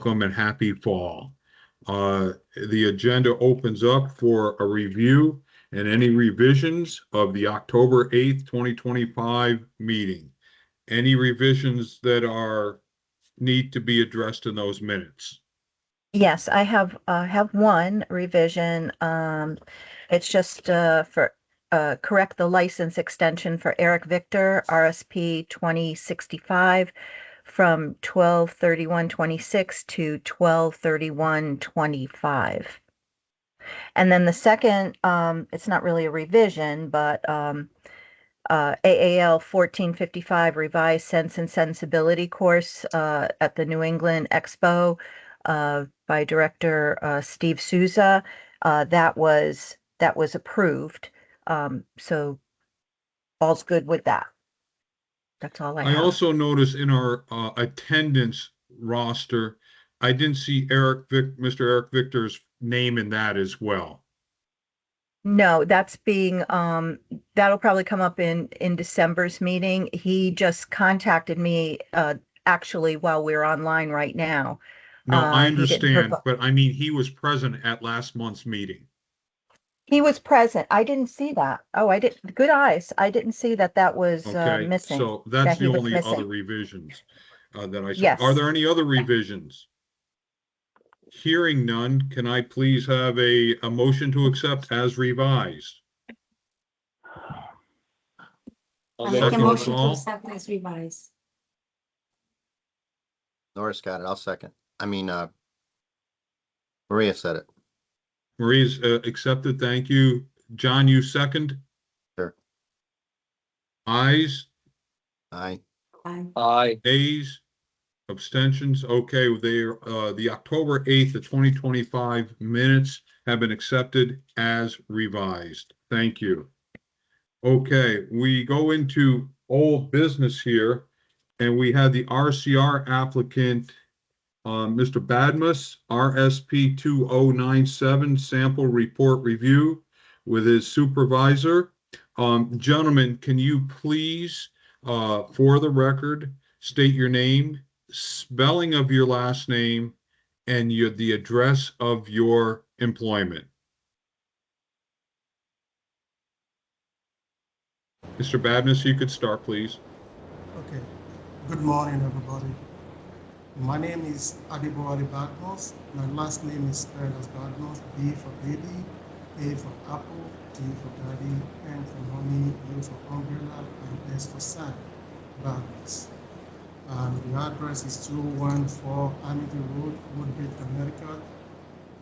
welcome and happy fall. The agenda opens up for a review and any revisions of the October 8th, 2025 meeting. Any revisions that need to be addressed in those minutes? Yes, I have one revision. It's just for correct the license extension for Eric Victor, RSP 2065 from 12/31/26 to 12/31/25. And then the second, it's not really a revision, but AAL 1455 revised Sense and Sensibility course at the New England Expo by Director Steve Souza. That was approved. So all's good with that. That's all I have. I also noticed in our attendance roster, I didn't see Mr. Eric Victor's name in that as well. No, that's being that'll probably come up in December's meeting. He just contacted me actually while we're online right now. No, I He didn't understand, but I mean, he was present at last month's meeting. He was present. I didn't see that. Oh, I didn't. Good eyes. I didn't see that was Okay, missing. so that's that he the was only missing. other revisions that I saw. Yes. Are there any other revisions? Hearing none, can I please have a motion to accept as revised? I'll make a Second motion to call. accept as revised. Norris got it. I'll second. Maria said it. Maria's accepted. Thank you. John, you second? Sure. Ayes? Aye. Aye. Nays? Abstentions? Okay, the October 8th of 2025 minutes have been accepted as revised. Thank you. Okay, we go into old business here, and we have the RCR applicant, Mr. Badmus, RSP 2097 sample report review with his supervisor. Gentlemen, can you please, for the record, state your name, spelling of your last name, and the address of your employment? Mr. Badmus, you could start, please. Okay. Good morning, everybody. My name is Adibowale Badmus. My last name is spelled as Badmus, B for baby, A for apple, D for daddy, N for honey, U for umbrella, and S for sun. Badmus. And the address is 214 Amity Road, Woodbridge, Connecticut,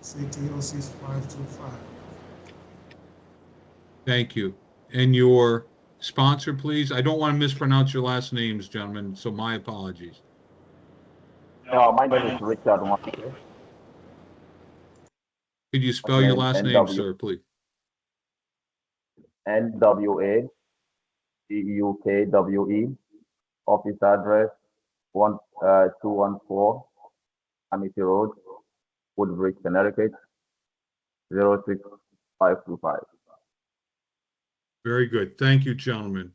6065525. Thank you. And your sponsor, please? I don't want to mispronounce your last names, gentlemen, so my apologies. My name is Richard Wante. Could you spell your last name, NW. sir, please? NWACEUKWE. Office address 214 Amity Road, Woodbridge, Connecticut, 06525. Very good. Thank you, gentlemen.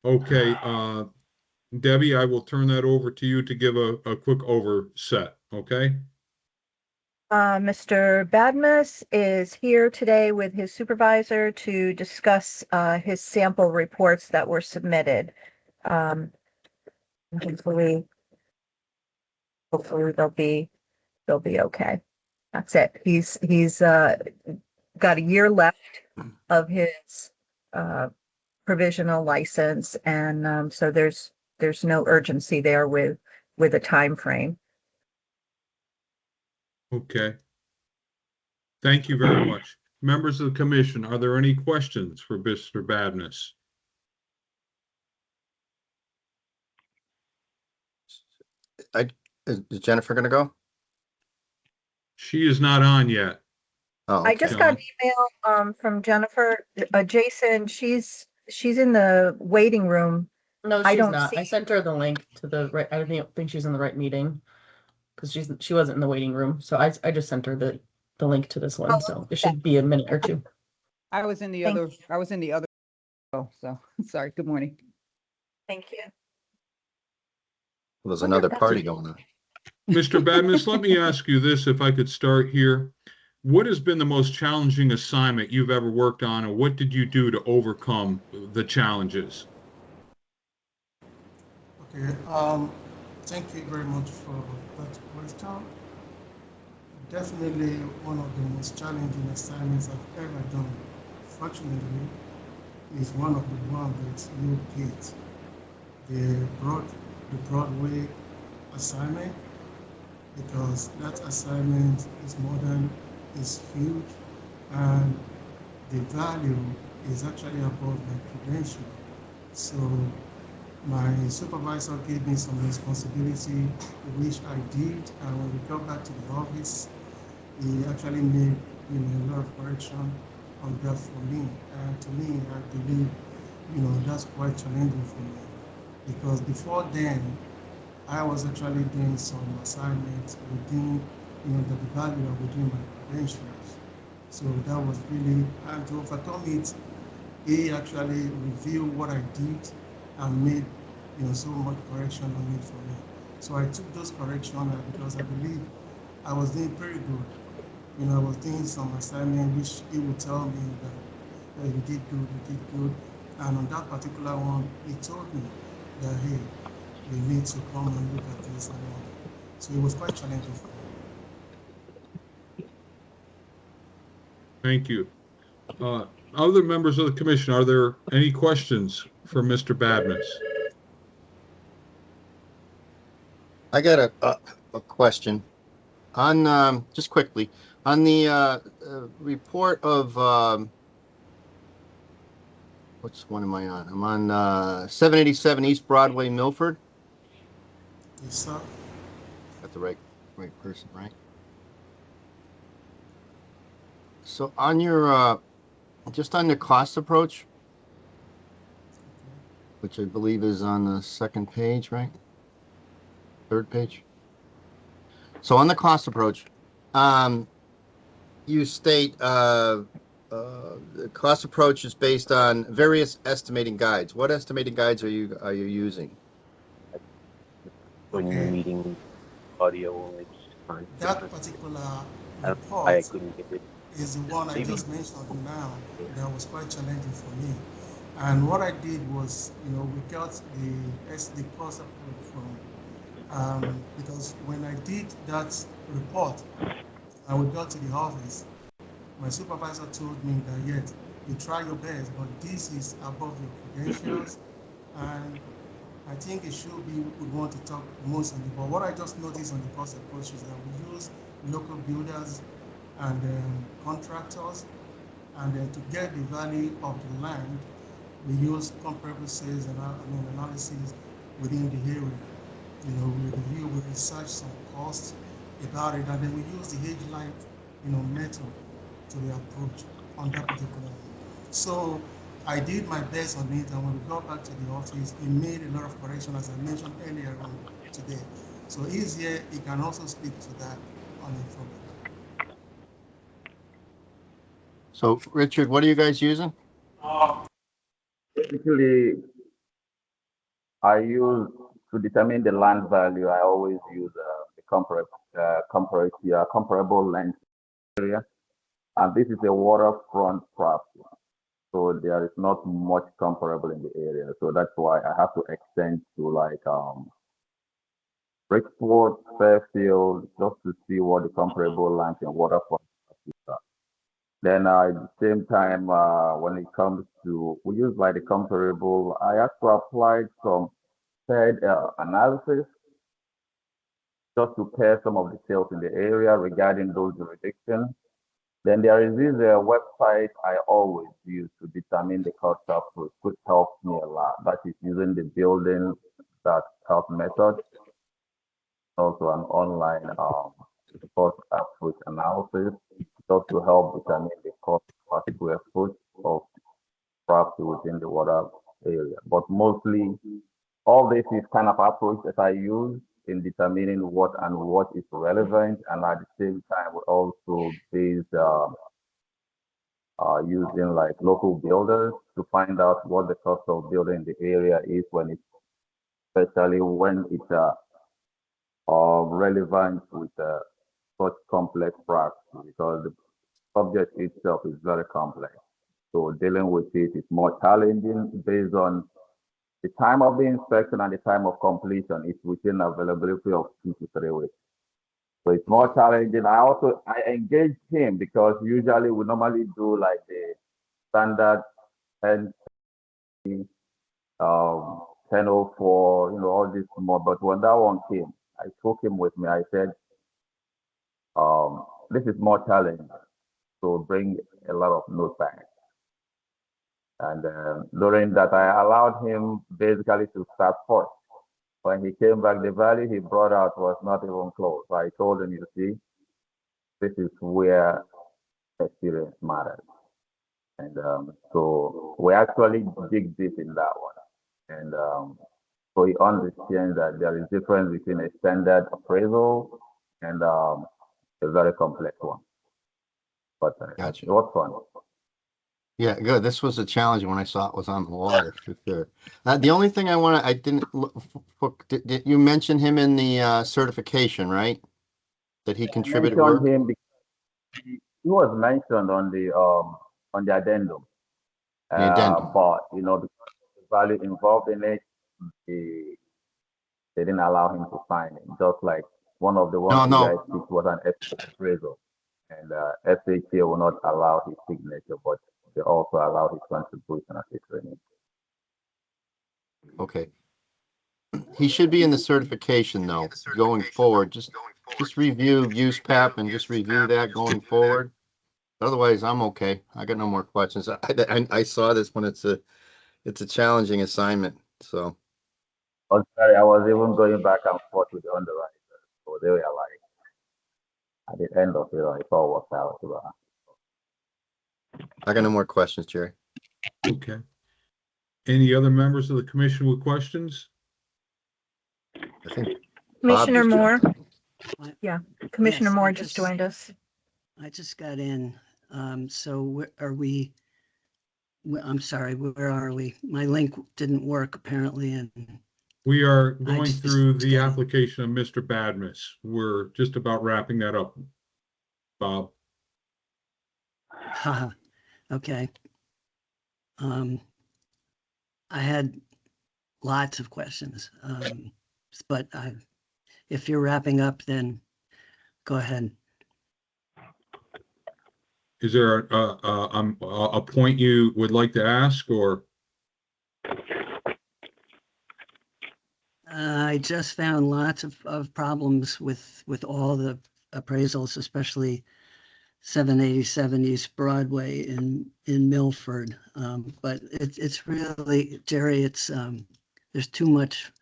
Okay, Debbie, I will turn that over to you to give a quick overset, okay? Mr. Badmus is here today with his supervisor to discuss his sample reports that were submitted. Hopefully they'll be okay. That's it. He's got a year left of his provisional license, and so there's no urgency there with a time frame. Okay. Thank you very much. Members of the commission, are there any questions for Mr. Badmus? Is Jennifer going to go? She is not on yet. Oh, I just got an email from Jennifer. Jason, she's in the waiting room. No, I she's don't not. see- I sent her the link to the right. I don't think she's in the right meeting because she wasn't in the waiting room. So I just sent her the link to this one. Oh, So it should be a minute or two. I was in the Thank other, you. I was in the other, so, sorry, good morning. Thank you. there's another party going on. Mr. Badmus, let me ask you this, if I could start here. What has been the most challenging assignment you've ever worked on, and what did you do to overcome the challenges? Okay, thank you very much for that question. Definitely one of the most challenging assignments I've ever done, fortunately, is one of the one with New Gate, the Broadway assignment, because that assignment is modern, is huge, and the value is actually above my credential. So my supervisor gave me some responsibility, which I did, and when we got back to the office, he actually made a lot of correction on that for me. And to me, I believe that's quite challenging for me, because before then, I was actually doing some assignments within the value of within my credentials. So that was really, and to overcome it, he actually reviewed what I did and made so much correction on it for me. So I took those corrections because I believe I was doing pretty good. I was doing some assignment which he would tell me that you did good, you did good. And on that particular one, he told me that, hey, we need to come and look at this and all. So it was quite challenging for me. Thank you. Other members of the commission, are there any questions for Mr. Badmus? I got a question on, just quickly, on the report of, which one am I on? I'm on 787 East Broadway, Milford. Yes, sir. Got the right person, right? So on your, just on the cost approach, which I believe is on the second page, right? Third page. So on the cost approach, you state the cost approach is based on various estimating guides. What estimating guides are you using? When Okay. reading audio, it's fine. That particular I report couldn't get it. is the one I Maybe. just mentioned now that was quite challenging for me. And what I did was, we got the cost approach from, because when I did that report, I would go to the office. My supervisor told me that, yet, you try your best, but this is above your credentials. And I think it should be, we want to talk most on it. But what I just noticed on the cost approach is that we use local builders and contractors, and then to get the value of the land, we use comparable sales and analysis within the area. We review, we research some costs about it, and then we use the age light, method to the approach on that particular one. So I did my best on it, and when we got back to the office, he made a lot of correction, as I mentioned earlier on today. So he's here, he can also speak to that on it from it. So Richard, what are you guys using? Basically, I use to determine the land value. I always use the comparable land area, and this is a waterfront property, so there is not much comparable in the area. So that's why I have to extend to like Bridgeport, Fairfield, just to see what the comparable lands in waterfront are. Then at the same time, when it comes to, we use like the comparable, I have to apply some third analysis just to pair some of the sales in the area regarding those jurisdictions. Then there is this website I always use to determine the cost approach, which helps me a lot. That is using the building that cost method, also an online cost approach analysis, just to help determine the cost per square foot of property within the water area. But mostly, all this is kind of approach that I use in determining what is relevant, and at the same time, we also base using like local builders to find out what the cost of building the area is when it's, especially when it's relevant with such complex practice because the subject itself is very complex. So dealing with it is more challenging based on the time of the inspection and the time of completion is within availability of 2 to 3 weeks. So it's more challenging. I engaged him because usually we normally do like the standard 10, 1004, all this more. But when that one came, I took him with me. I said, this is more challenging. So bring a lot of notepads. And during that, I allowed him basically to start first. When he came back, the value he brought out was not even close. So I told him, you see, this is where experience matters. And so we actually dig deep in that one. And so he understands that there is difference between a standard appraisal and a very complex one. But Gotcha. it was fun. Yeah, good. This was a challenge when I saw it was on the water for sure. The only thing I didn't look for, did you mention him in the certification, right? That he contributed work? Mentioned him because he was mentioned on the addendum. The addendum. But because of the value involved in it, they didn't allow him to sign it. Just like one of the ones No. you guys picked was an appraisal, and SHA will not allow his signature, but they also allow his contribution as a training. Okay. He should be in the certification though, going forward. Just review USPAP and just review that going forward. Otherwise, I'm okay. I got no more questions. I saw this one. It's a challenging assignment. So Oh, sorry, I was even going back and forth with the underwriter. So they were like, at the end of it, I all worked out. I got no more questions, Jerry. Okay. Any other members of the commission with questions? I think Commissioner just Moore, What? yeah, Commissioner Yes, I Moore just joined us. I just got in. So where are we? I'm sorry, where are we? My link didn't work apparently, and We are I going just through the got it. application of Mr. Badmus. We're just about wrapping that up, Bob. Haha, okay. I had lots of questions, but if you're wrapping up, then go ahead. Is there a point you would like to ask, or? I just found lots of problems with all the appraisals, especially 787 East Broadway in Milford. But it's really, Jerry, it's there's too much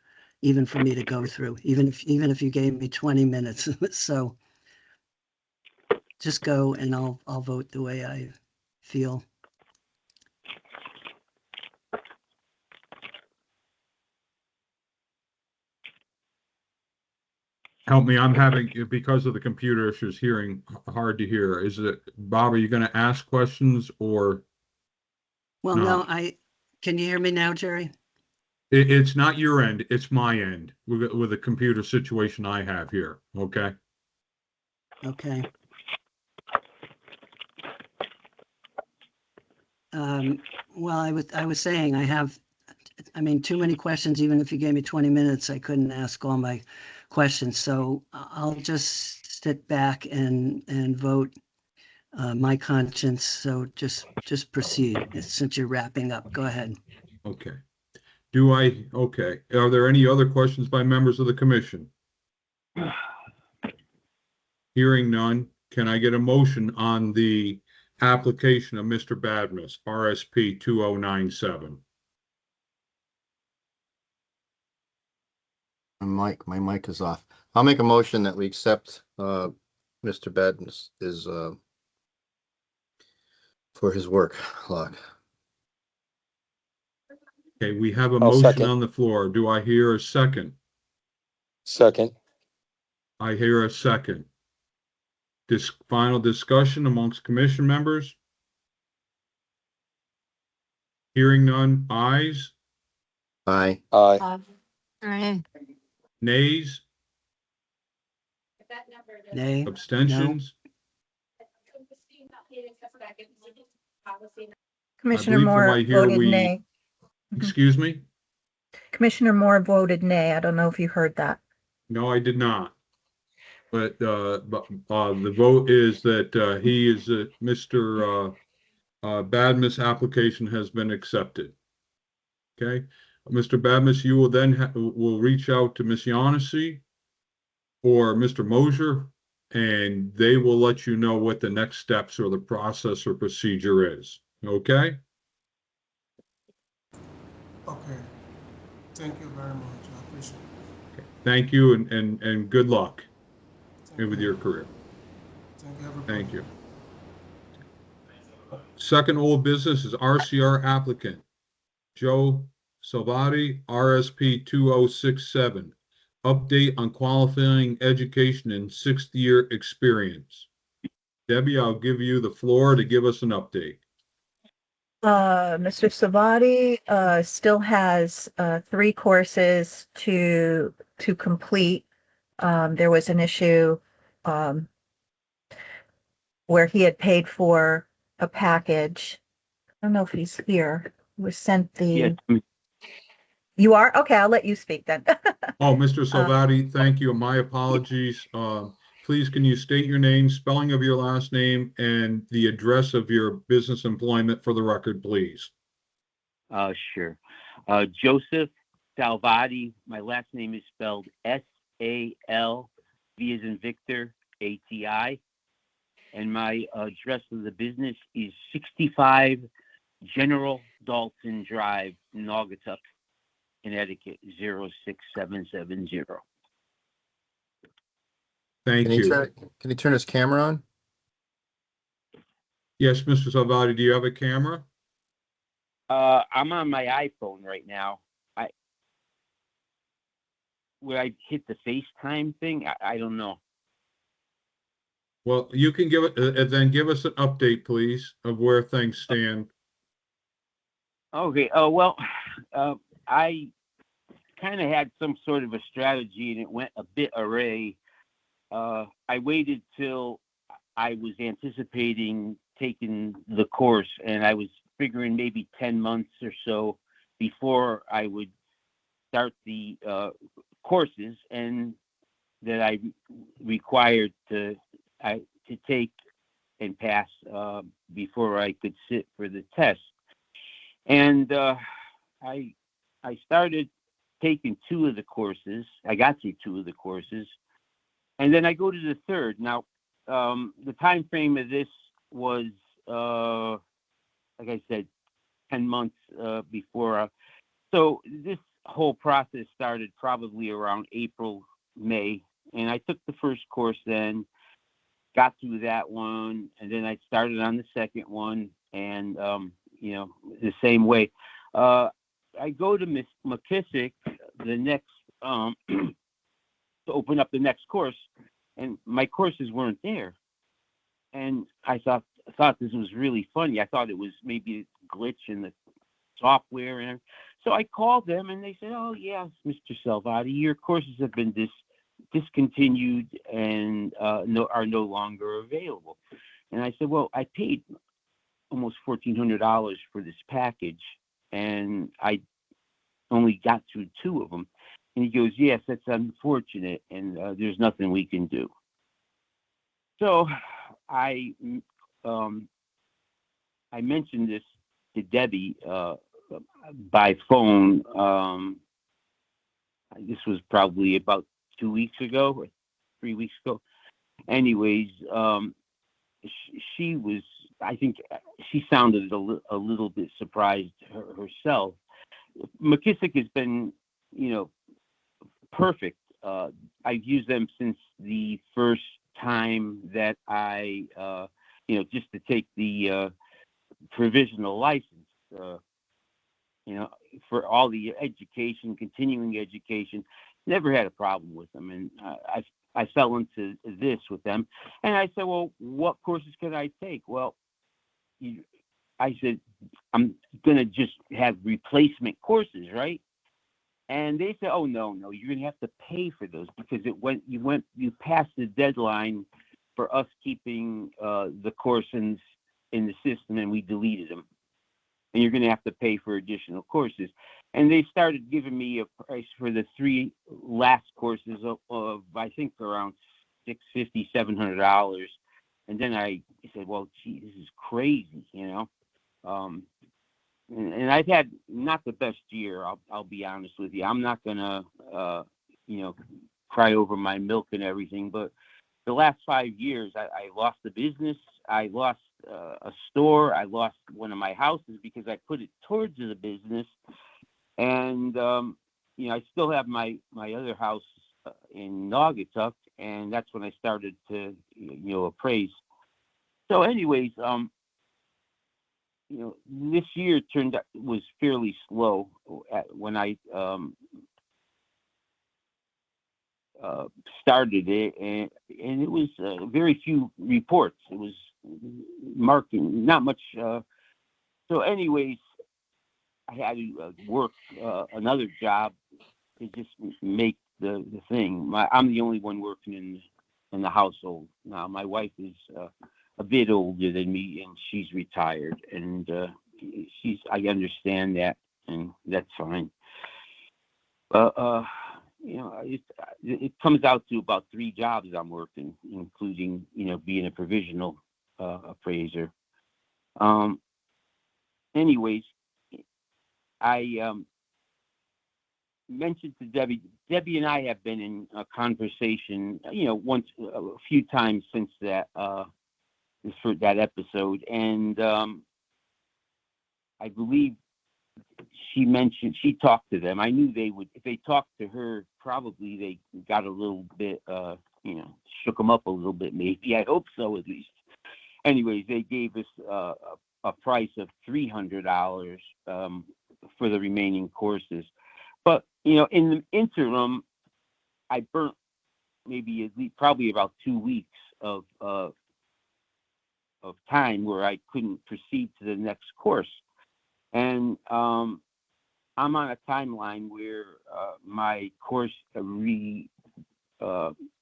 even for me to go through, even if you gave me 20 minutes. So just go and I'll vote the way I feel. Help me, I'm having, because of the computer issues, hearing hard to hear. Is it, Bob, are you going to ask questions or? Well, No. no, can you hear me now, Jerry? It's not your end, it's my end with the computer situation I have here, okay? Okay. Well, I was saying I mean, too many questions. Even if you gave me 20 minutes, I couldn't ask all my questions. So I'll just sit back and vote my conscience. So just proceed since you're wrapping up. Go ahead. Okay. Okay. Are there any other questions by members of the commission? Hearing none, can I get a motion on the application of Mr. Badmus, RSP 2097? my mic is off. I'll make a motion that we accept Mr. Badmus is for his work log. Okay, we have a I'll motion second. on the floor. Do I hear a second? Second. I hear a second. This final discussion amongst commission members? Hearing none, ayes, Aye. Aye. nays? Nay? Abstentions? Commissioner believe from Moore right here voted we- nay. Mhm. Excuse me? Commissioner Moore voted nay. I don't know if you heard that. No, I did not. But the vote is that he is, Mr. Badmus' application has been accepted. Okay, Mr. Badmus, you will then will reach out to Ms. Yancey or Mr. Mosier, and they will let you know what the next steps or the process or procedure is. Okay? Okay. Thank you very much. I appreciate it. Thank you and good luck Thank with you. your career. Thank you, everybody. Thank you. Second old business is RCR applicant Joe Salvati, RSP 2067. Update on qualifying education and sixth year experience. Debbie, I'll give you the floor to give us an update. Mr. Savati still has 3 courses to complete. There was an issue where he had paid for a package. I don't know if he's here. Was sent the. You are? Okay, I'll let you speak then. Oh, Mr. Salvati, thank you. My apologies. Please, can you state your name, spelling of your last name, and the address of your business employment for the record, please? Sure. Joseph Salvati. My last name is spelled S-A-L, V as in Victor, A-T-I. And my address of the business is 65 General Dalton Drive, Naugatuck, Connecticut, 06770. Thank you. Can you turn his camera on? Yes, Mr. Salvati, do you have a camera? I'm on my iPhone right now. Would I hit the FaceTime thing? I don't know. Well, you can give it, then give us an update, please, of where things stand. Okay. Oh, well, I kind of had some sort of a strategy and it went a bit array. I waited till I was anticipating taking the course and I was figuring maybe 10 months or so before I would start the courses and that I required to take and pass before I could sit for the test. And I started taking 2 of the courses. I got through 2 of the courses, and then I go to the third. Now, the time frame of this was, like I said, 10 months before. So this whole process started probably around April, May, and I took the first course then, got through that one, and then I started on the second one, and the same way. I go to Miss McKissick the next to open up the next course, and my courses weren't there, and I thought this was really funny. I thought it was maybe a glitch in the software, and so I called them, and they said, "Oh yes, Mr. Salvati, your courses have been discontinued and are no longer available." And I said, "Well, I paid almost $1,400 for this package, and I only got through 2 of them." And he goes, "Yes, that's unfortunate, and there's nothing we can do." So I mentioned this to Debbie by phone. This was probably about 2 weeks ago or 3 weeks ago. Anyways, she was, I think she sounded a little bit surprised herself. McKissick has been, perfect. I've used them since the first time that I, just to take the provisional license, for all the education, continuing education. Never had a problem with them, and I fell into this with them. And I said, "Well, what courses can I take?" Well, I said, "I'm going to just have replacement courses, right?" And they said, "Oh no, you're gonna have to pay for those because you passed the deadline for us keeping the course in the system, and we deleted them. And you're gonna have to pay for additional courses." And they started giving me a price for the 3 last courses of I think around $650, $700. And then I said, "Well, gee, this is crazy, you know." And I've had not the best year. I'll be honest with you. I'm not gonna cry over my milk and everything, but the last 5 years, I lost the business. I lost a store. I lost one of my houses because I put it towards the business, and I still have my other house in Naugatuck, and that's when I started to appraise. So, anyways, this year was fairly slow when I started it, and it was very few reports. It was marking, not much. So, anyways, I had to work another job to just make the thing. I'm the only one working in the household now. My wife is a bit older than me, and she's retired, and I understand that, and that's fine. But it comes out to about 3 jobs I'm working, including being a provisional appraiser. Anyways, I mentioned to Debbie. Debbie and I have been in a conversation, once a few times since that for that episode, and I believe she mentioned she talked to them. I knew they would. If they talked to her, probably they got a little bit, shook them up a little bit. Maybe, I hope so, at least. Anyways, they gave us a price of $300 for the remaining courses. But in the interim, I burnt maybe probably about 2 weeks of time where I couldn't proceed to the next course, and I'm on a timeline where my course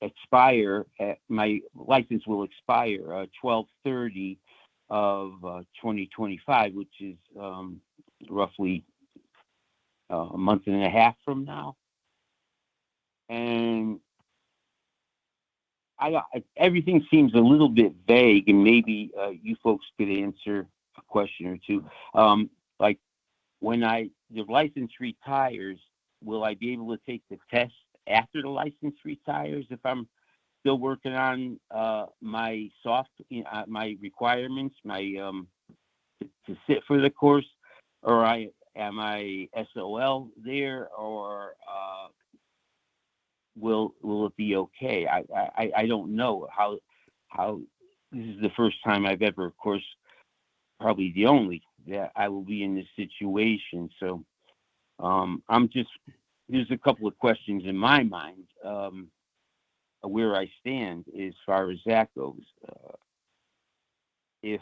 expire. My license will expire 12/30 of 2025, which is roughly a month and a half from now. And everything seems a little bit vague, and maybe you folks could answer a question or two. Like when the license retires, will I be able to take the test after the license retires if I'm still working on my my requirements, to sit for the course, or am I SOL there, or will it be okay? I don't know how this is the first time I've ever, of course, probably the only, that I will be in this situation. So there's a couple of questions in my mind where I stand as far as that goes. If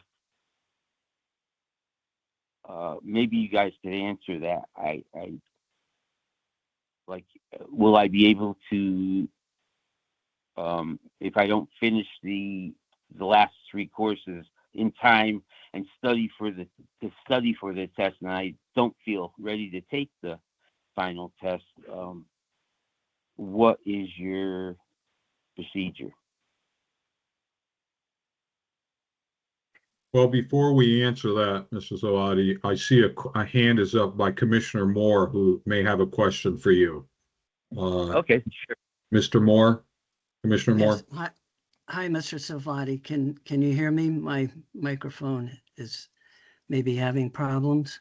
maybe you guys could answer that. I like, will I be able to, if I don't finish the last 3 courses in time and study for the test, and I don't feel ready to take the final test, what is your procedure? Well, before we answer that, Mrs. Zawadi, I see a hand is up by Commissioner Moore, who may have a question for you. Okay, sure. Mr. Moore, Commissioner Moore. Yes. Hi, Mr. Salvati. Can you hear me? My microphone is maybe having problems.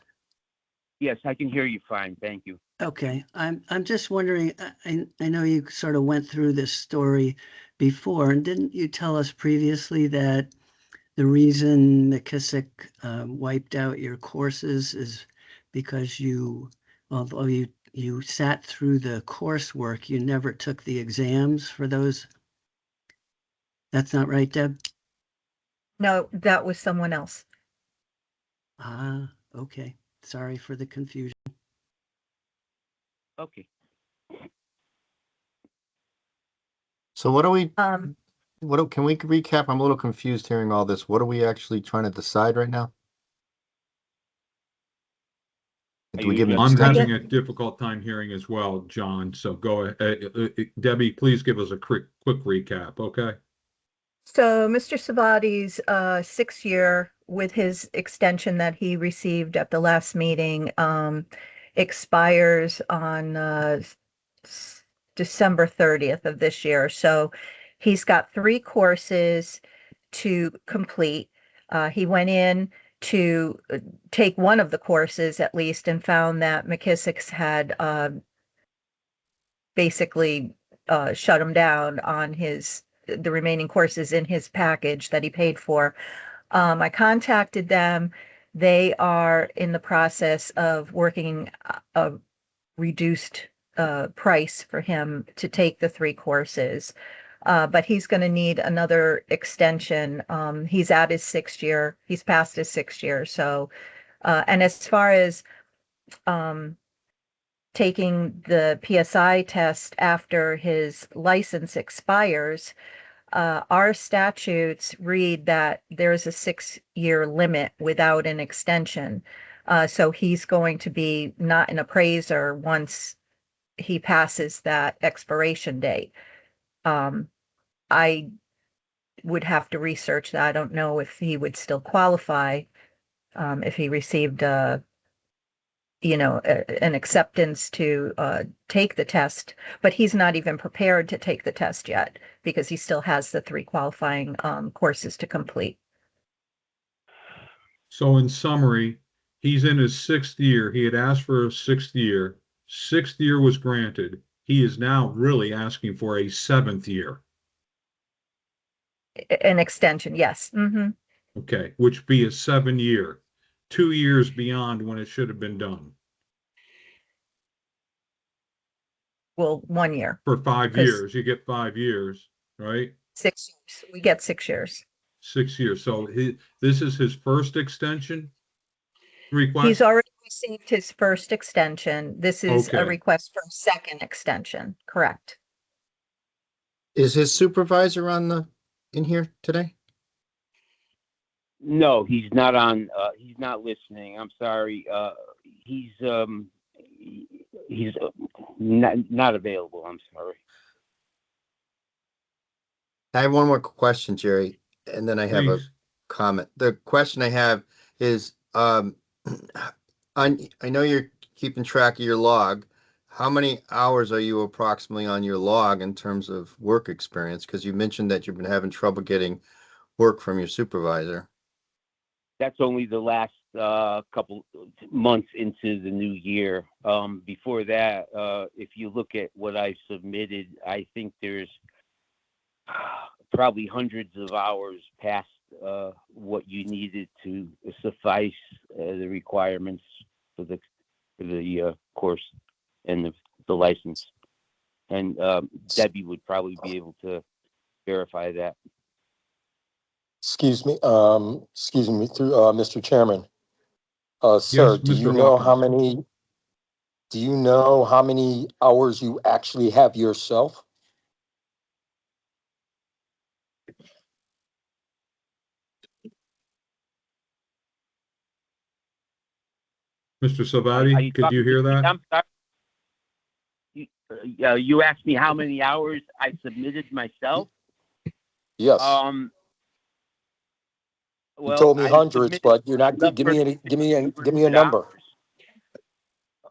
Yes, I can hear you fine. Thank you. Okay, I'm just wondering, I know you sort of went through this story before, and didn't you tell us previously that the reason McKissick wiped out your courses is because although you sat through the coursework, you never took the exams for those? That's not right, Deb? No, that was someone else. Ah, okay. Sorry for the confusion. Okay. So what are we, Um, can we recap? I'm a little confused hearing all this. What are we actually trying to decide right now? Are Do we you give an addressing- I'm I having guess- a difficult time hearing as well, John, so go ahead. Debbie, please give us a quick recap, okay? So Mr. Savati's 6-year with his extension that he received at the last meeting expires on December 30th of this year. So he's got 3 courses to complete. He went in to take one of the courses at least and found that McKissick's had basically shut him down on the remaining courses in his package that he paid for. I contacted them. They are in the process of working a reduced price for him to take the 3 courses. But he's going to need another extension. He's at his 6th year. He's past his 6th year. So, and as far as taking the PSI test after his license expires, our statutes read that there's a 6-year limit without an extension. So he's going to be not an appraiser once he passes that expiration date. I would have to research that. I don't know if he would still qualify if he received an acceptance to take the test, but he's not even prepared to take the test yet because he still has the 3 qualifying courses to complete. So in summary, he's in his 6th year. He had asked for a 6th year. 6th year was granted. He is now really asking for a 7th year. An extension, yes. Okay, which be a 7-year, 2 years beyond when it should have been done. Well, 1 year, For 5 'Cause- years, you get 5 years, right? 6 years. We get 6 years. 6 years. So this is his first extension He's request? already received his first extension. This is a Okay. request for a second extension, correct? Is his supervisor in here today? No, he's not on. He's not listening. I'm sorry. He's not available. I'm sorry. I have one more question, Jerry, and then I have a Please. comment. The question I have is, I know you're keeping track of your log. How many hours are you approximately on your log in terms of work experience? Because you mentioned that you've been having trouble getting work from your supervisor. That's only the last couple months into the new year. Before that, if you look at what I submitted, I think there's probably hundreds of hours past what you needed to suffice the requirements for the course and the license. And Debbie would probably be able to verify that. Excuse me, through, Mr. Chairman. Sir, Yes, Mr. Hawkins. do you know how many hours you actually have yourself? Mr. Are Savati, you could you talking hear to me? that? I'm sorry. You asked me how many hours I submitted myself. Yes, Well, you told me I hundreds, submitted but you're not, the give me first give me a number.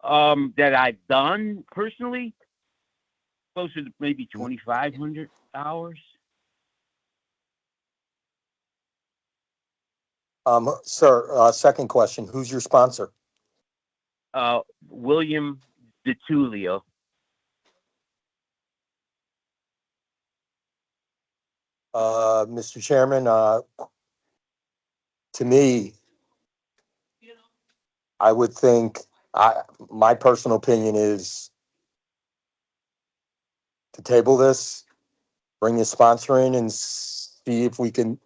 hours, that I've done personally, closer to maybe 2,500 hours. Sir, second question, who's your sponsor? William DeTulio. Mr. Chairman, to me, I would think, my personal opinion is to table this, bring the sponsor in and see if we can,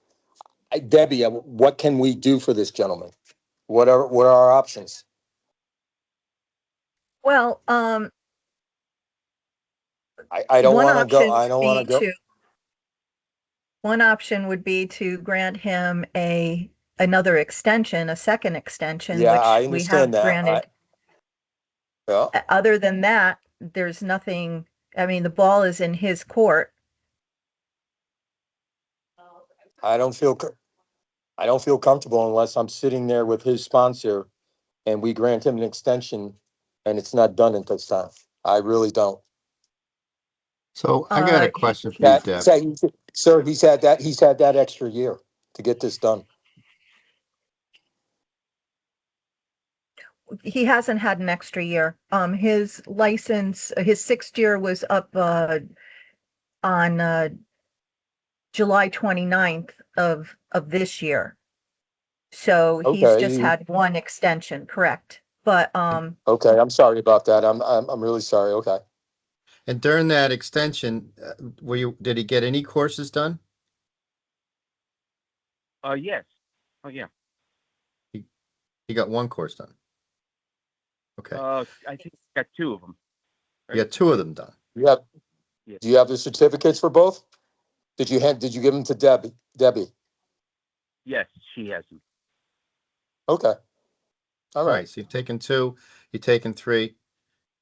Debbie, what can we do for this gentleman? What are our options? Well, I don't One want to go, option I don't would want to be go. to- One option would be to grant him another extension, a second extension, Yeah, I which we understand have that. granted. Yeah, Other than that, there's nothing, I mean, the ball is in his court. I don't feel, I don't feel comfortable unless I'm sitting there with his sponsor and we grant him an extension and it's not done at this time. I really don't. So I got a He- question for you, Deb. Sir, he's had that extra year to get this done. He hasn't had an extra year. His license, his sixth year was up on July 29th of this year. So he's just Okay, had one extension, correct? But okay, I'm sorry about that. I'm really sorry. Okay. And during that extension, did he get any courses done? Yes. Oh, yeah. He got one course done. Okay. I think I got two of them. You got two of them done. Yeah. Yeah. Do you have the certificates for both? Did you give them to Debbie? Yes, she has them. Okay. All All right. right. So you've taken two, you've taken three.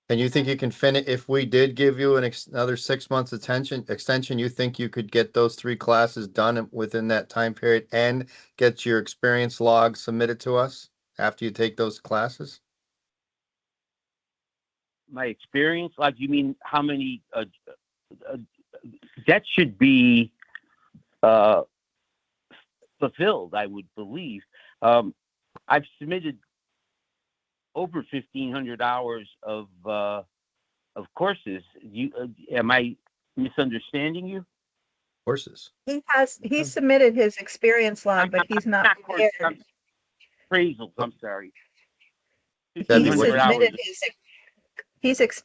And you think you can finish, if we did give you another 6 months extension, you think you could get those three classes done within that time period and get your experience log submitted to us after you take those classes? My experience, like, you mean how many? That should be fulfilled, I would believe. I've submitted over 1,500 hours of courses. Am I misunderstanding you? Courses. he submitted his experience log, but he's not courses, prepared. Appraisals, I'm sorry. Debbie, He 1,500 hours. submitted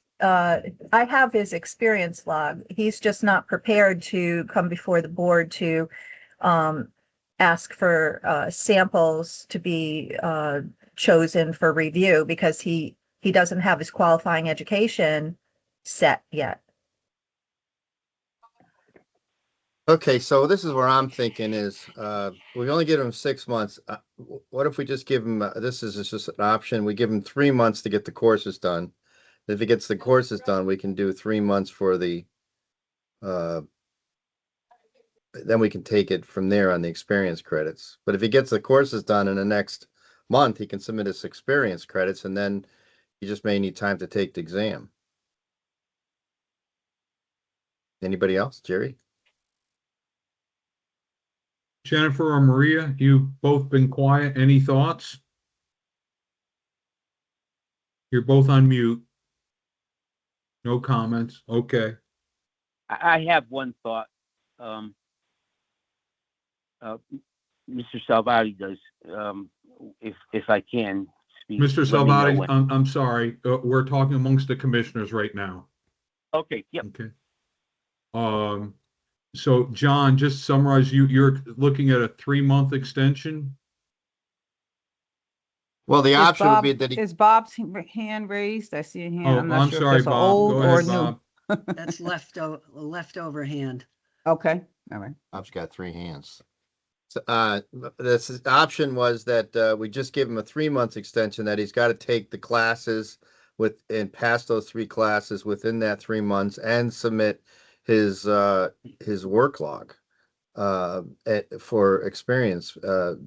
I have his experience log. He's just not prepared to come before the board to ask for samples to be chosen for review because he doesn't have his qualifying education set yet. Okay, so this is where I'm thinking is, we only give him 6 months. What if we just give him, this is just an option, we give him 3 months to get the courses done. If he gets the courses done, we can do 3 months for the, then we can take it from there on the experience credits. But if he gets the courses done in the next month, he can submit his experience credits and then he just may need time to take the exam. Anybody else? Jerry? Jennifer or Maria, you've both been quiet. Any thoughts? You're both on mute. No comments. Okay. I have one thought. Mr. Salvati does, if I can speak. Mr. let me know Salvati, when. I'm sorry. We're talking amongst the commissioners right now. Okay, yep. Okay. So John, just summarize, you're looking at a 3-month extension? Well, the option would be that Is Bob's hand raised? I see a hand. Oh, I'm not I'm sure sorry, if that's Bob. old Go or ahead, new. Bob. That's leftover hand. Okay, all right. Bob's got 3 hands. So, this option was that we just give him a 3 months extension, that he's got to take the classes and pass those 3 classes within that 3 months and submit his work log for experience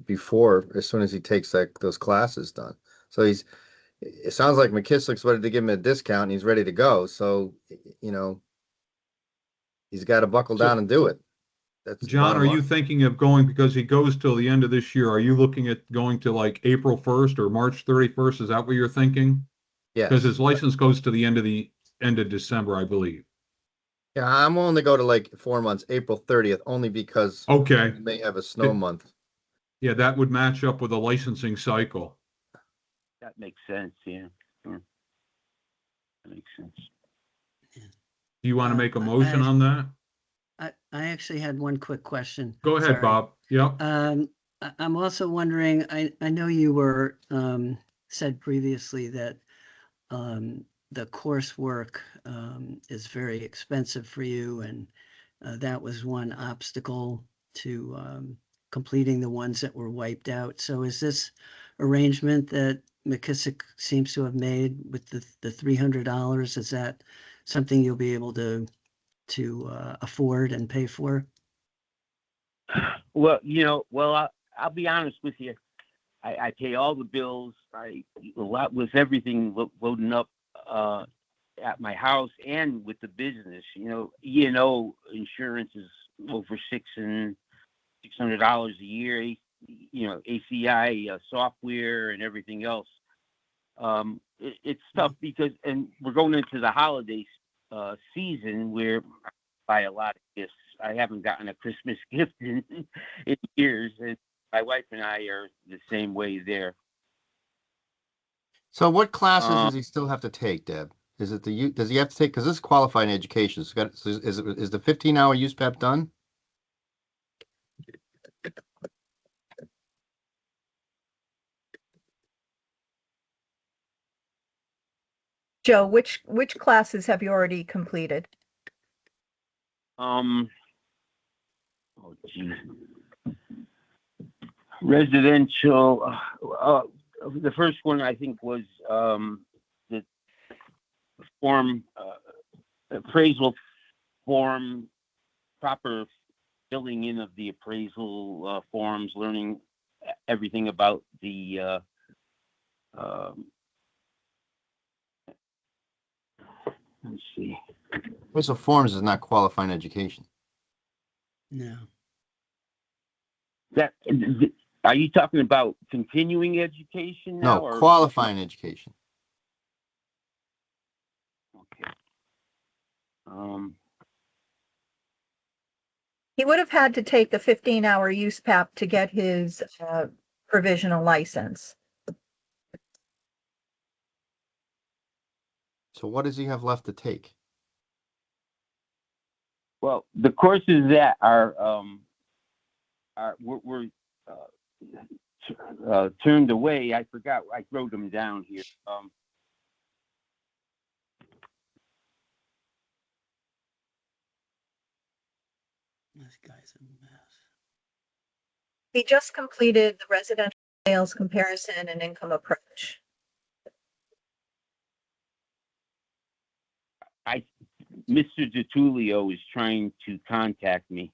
before, as soon as he takes those classes done. So it sounds like McKissick's ready to give him a discount and he's ready to go. So, he's got to buckle down and do it. That's the John, bottom are you line. thinking of going, because he goes till the end of this year, are you looking at going to like April 1st or March 31st? Is that what you're thinking? Because Yes. his license goes to the end of December, I believe. Yeah, I'm willing to go to like 4 months, April 30th, only because Okay. we may have a snow month. Yeah, that would match up with a licensing cycle. That makes sense, yeah. That makes sense. Do you want to make a I- motion on that? I actually had one quick question. Go ahead, Sorry. Bob. Yep. I'm also wondering, I know you were said previously that the coursework is very expensive for you, and that was one obstacle to completing the ones that were wiped out. So is this arrangement that McKissick seems to have made with the $300, is that something you'll be able to afford and pay for? Well, I'll be honest with you. I pay all the bills. A lot with everything loading up at my house and with the business. E&O insurance is over $600 a year. ACI software and everything else. It's tough because, and we're going into the holiday season where I buy a lot of gifts. I haven't gotten a Christmas gift in years, and my wife and I are the same way there. So what classes does he still have to take, Deb? Is it does he have to take, because this is qualifying education, so is the 15-hour USPAP done? Joe, which classes have you already completed? Oh geez. Residential. The first one I think was the form appraisal form, proper filling in of the appraisal forms, learning everything about the let's see. Appraisal forms is not qualifying education. No. Are you talking about continuing education now? No, qualifying education. Okay. He would have had to take the 15-hour USPAP to get his provisional license. So what does he have left to take? Well, the courses that were turned away. I forgot. I wrote them down here. This guy's a mess. He just completed the residential sales comparison and income approach. Mr. DiTullio is trying to contact me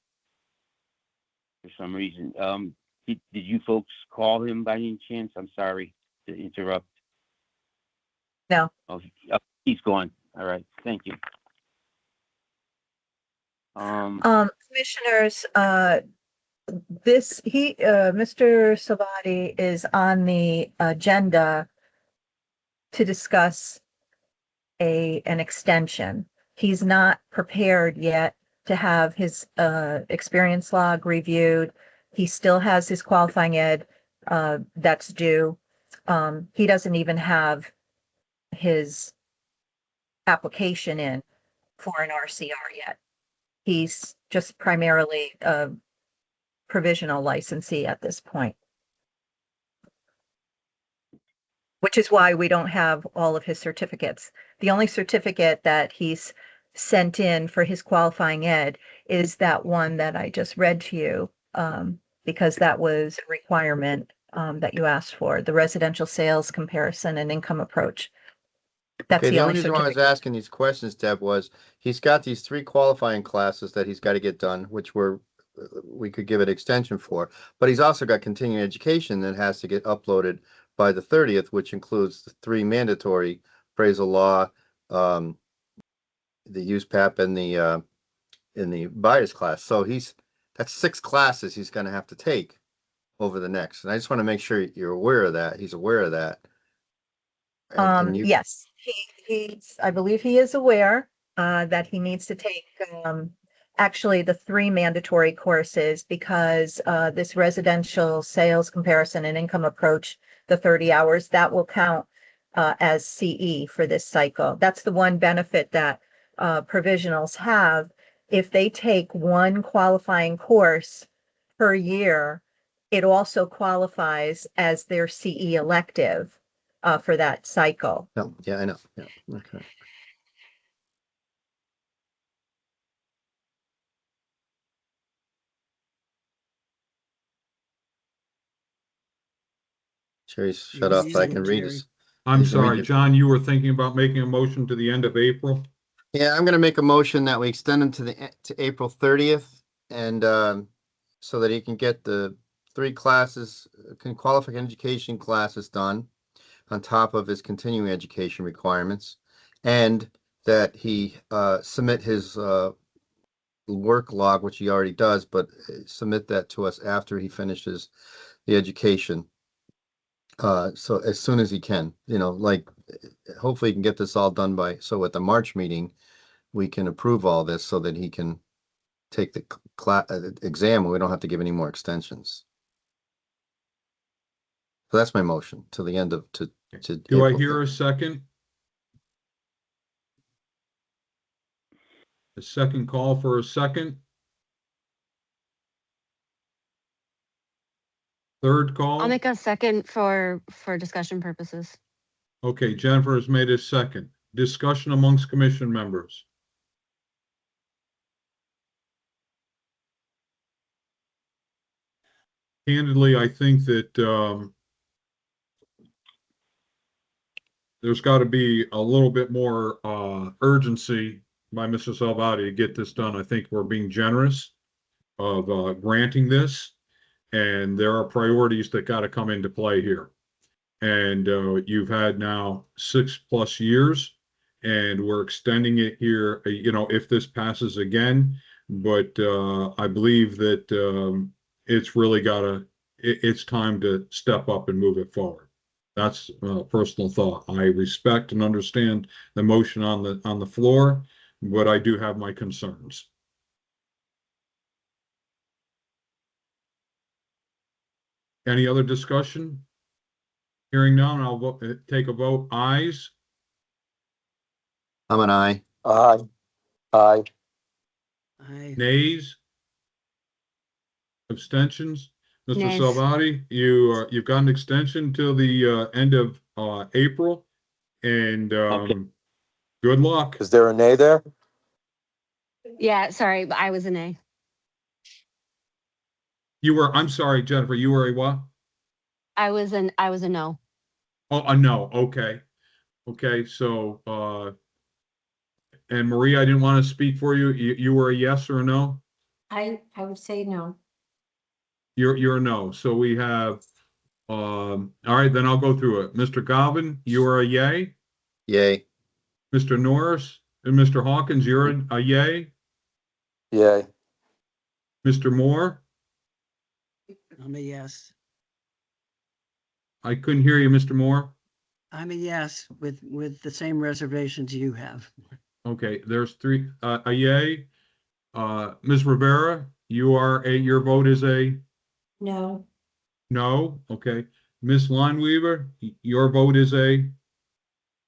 for some reason. Did you folks call him by any chance? I'm sorry to interrupt. No. Oh, he's gone. All right. Thank you. Commissioners, Mr. Savati is on the agenda to discuss an extension. He's not prepared yet to have his experience log reviewed. He still has his qualifying ed that's due. He doesn't even have his application in for an RCR yet. He's just primarily a provisional licensee at this point, which is why we don't have all of his certificates. The only certificate that he's sent in for his qualifying ed is that one that I just read to you, because that was a requirement that you asked for, the residential sales comparison and income approach. That's Okay, the the only only reason why I was certificate. asking these questions, Deb, was he's got these 3 qualifying classes that he's got to get done, which we could give it extension for, but he's also got continuing education that has to get uploaded by the 30th, which includes the 3 mandatory appraisal law, the USPAP, and the buyer's class. So that's 6 classes he's going to have to take over the next. And I just want to make sure you're aware of that. He's aware of that. And Yes, I believe he is aware that he needs to take actually the 3 mandatory courses, because this residential sales comparison and income approach, the 30 hours, that will count as CE for this cycle. That's the one benefit that provisionals have. If they take one qualifying course per year, it also qualifies as their CE elective. for that cycle. No, yeah, I know. Yeah, okay. Jerry's shut You're off, but I muted, can read Jerry. his. I'm You can read sorry, your- John, you were thinking about making a motion to the end of April? Yeah, I'm gonna make a motion that we extend him to to April 30th and so that he can get the 3 classes, qualified education classes done on top of his continuing education requirements, and that he submit his work log, which he already does, but submit that to us after he finishes the education. So as soon as he can, like hopefully he can get this all done so at the March meeting, we can approve all this so that he can take the exam and we don't have to give any more extensions. So that's my motion to the end of to Do I April hear 3rd. a second? A second call for a second? Third call? I'll make a second for discussion purposes. Okay, Jennifer has made a second. Discussion amongst commission members. Candidly, I think that there's got to be a little bit more urgency by Mr. Salvati to get this done. I think we're being generous of granting this, and there are priorities that got to come into play here. And you've had now 6+ years, and we're extending it here, if this passes again. But I believe that it's really it's time to step up and move it forward. That's a personal thought. I respect and understand the motion on the floor, but I do have my concerns. Any other discussion? Hearing none, I'll take a vote. Ayes. I'm an aye. Aye. Aye. I, Nays? Abstentions? Mr. Nays. Salvati, you've got an extension till the end of April, and good luck. Is there a nay there? Yeah, sorry, but I was an A. I'm sorry, Jennifer, you were a what? I was a no. Oh, a no, okay. Okay, so and Maria, I didn't want to speak for you. You were a yes or a no? I would say no. You're a no. So we have all right, then I'll go through it. Mr. Galvin, you are a yay. Yay. Mr. Norris and Mr. Hawkins, you're a yay. Yay. Mr. Moore, I'm a yes. I couldn't hear you, Mr. Moore. I'm a yes with the same reservations you have. Okay, there's 3, a yay. Ms. Rivera, your vote is a No. no. Okay. Ms. Lineweaver, your vote is a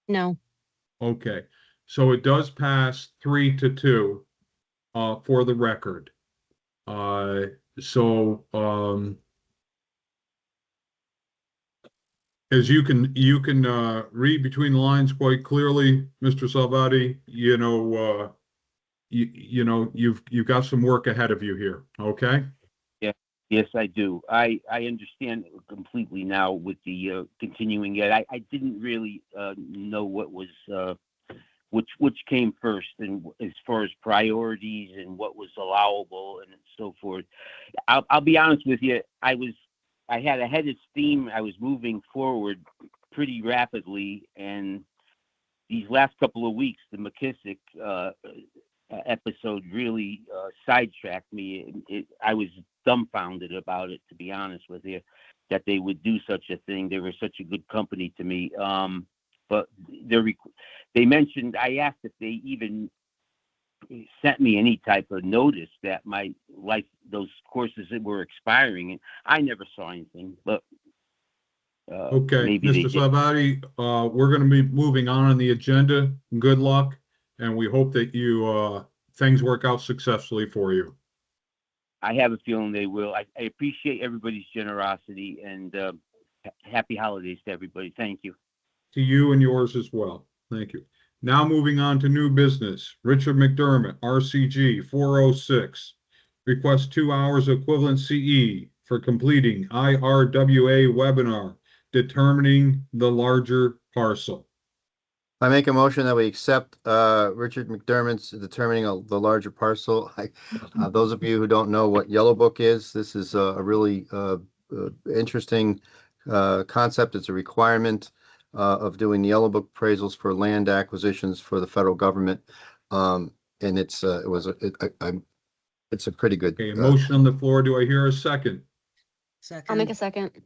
No. okay. So it does pass 3-2 for the record. So as you can read between the lines quite clearly, Mr. Salvati, you've got some work ahead of you here. Okay. Yes, I do. I understand completely now with the continuing ed. I didn't really know what was which came first, and as far as priorities and what was allowable and so forth. I'll be honest with you. I had a head of steam. I was moving forward pretty rapidly, and these last couple of weeks, the McKissick episode really sidetracked me. I was dumbfounded about it, to be honest with you, that they would do such a thing. They were such a good company to me. But they mentioned, I asked if they even sent me any type of notice that those courses that were expiring, and I never saw anything. But Okay, maybe they Mr. did. Salvati, we're going to be moving on the agenda. Good luck, and we hope that things work out successfully for you. I have a feeling they will. I appreciate everybody's generosity, and happy holidays to everybody. Thank you. to you and yours as well. Thank you. Now moving on to new business. Richard McDermott, RCG 406. Request 2 hours equivalent CE for completing IRWA webinar, determining the larger parcel. I make a motion that we accept Richard McDermott's determining the larger parcel. Those of you who don't know what Yellow Book is, this is a really interesting concept. It's a requirement of doing the Yellow Book appraisals for land acquisitions for the federal government. And it's a pretty good. Okay, motion on the floor. Do I hear a second? I'll make a Second. second.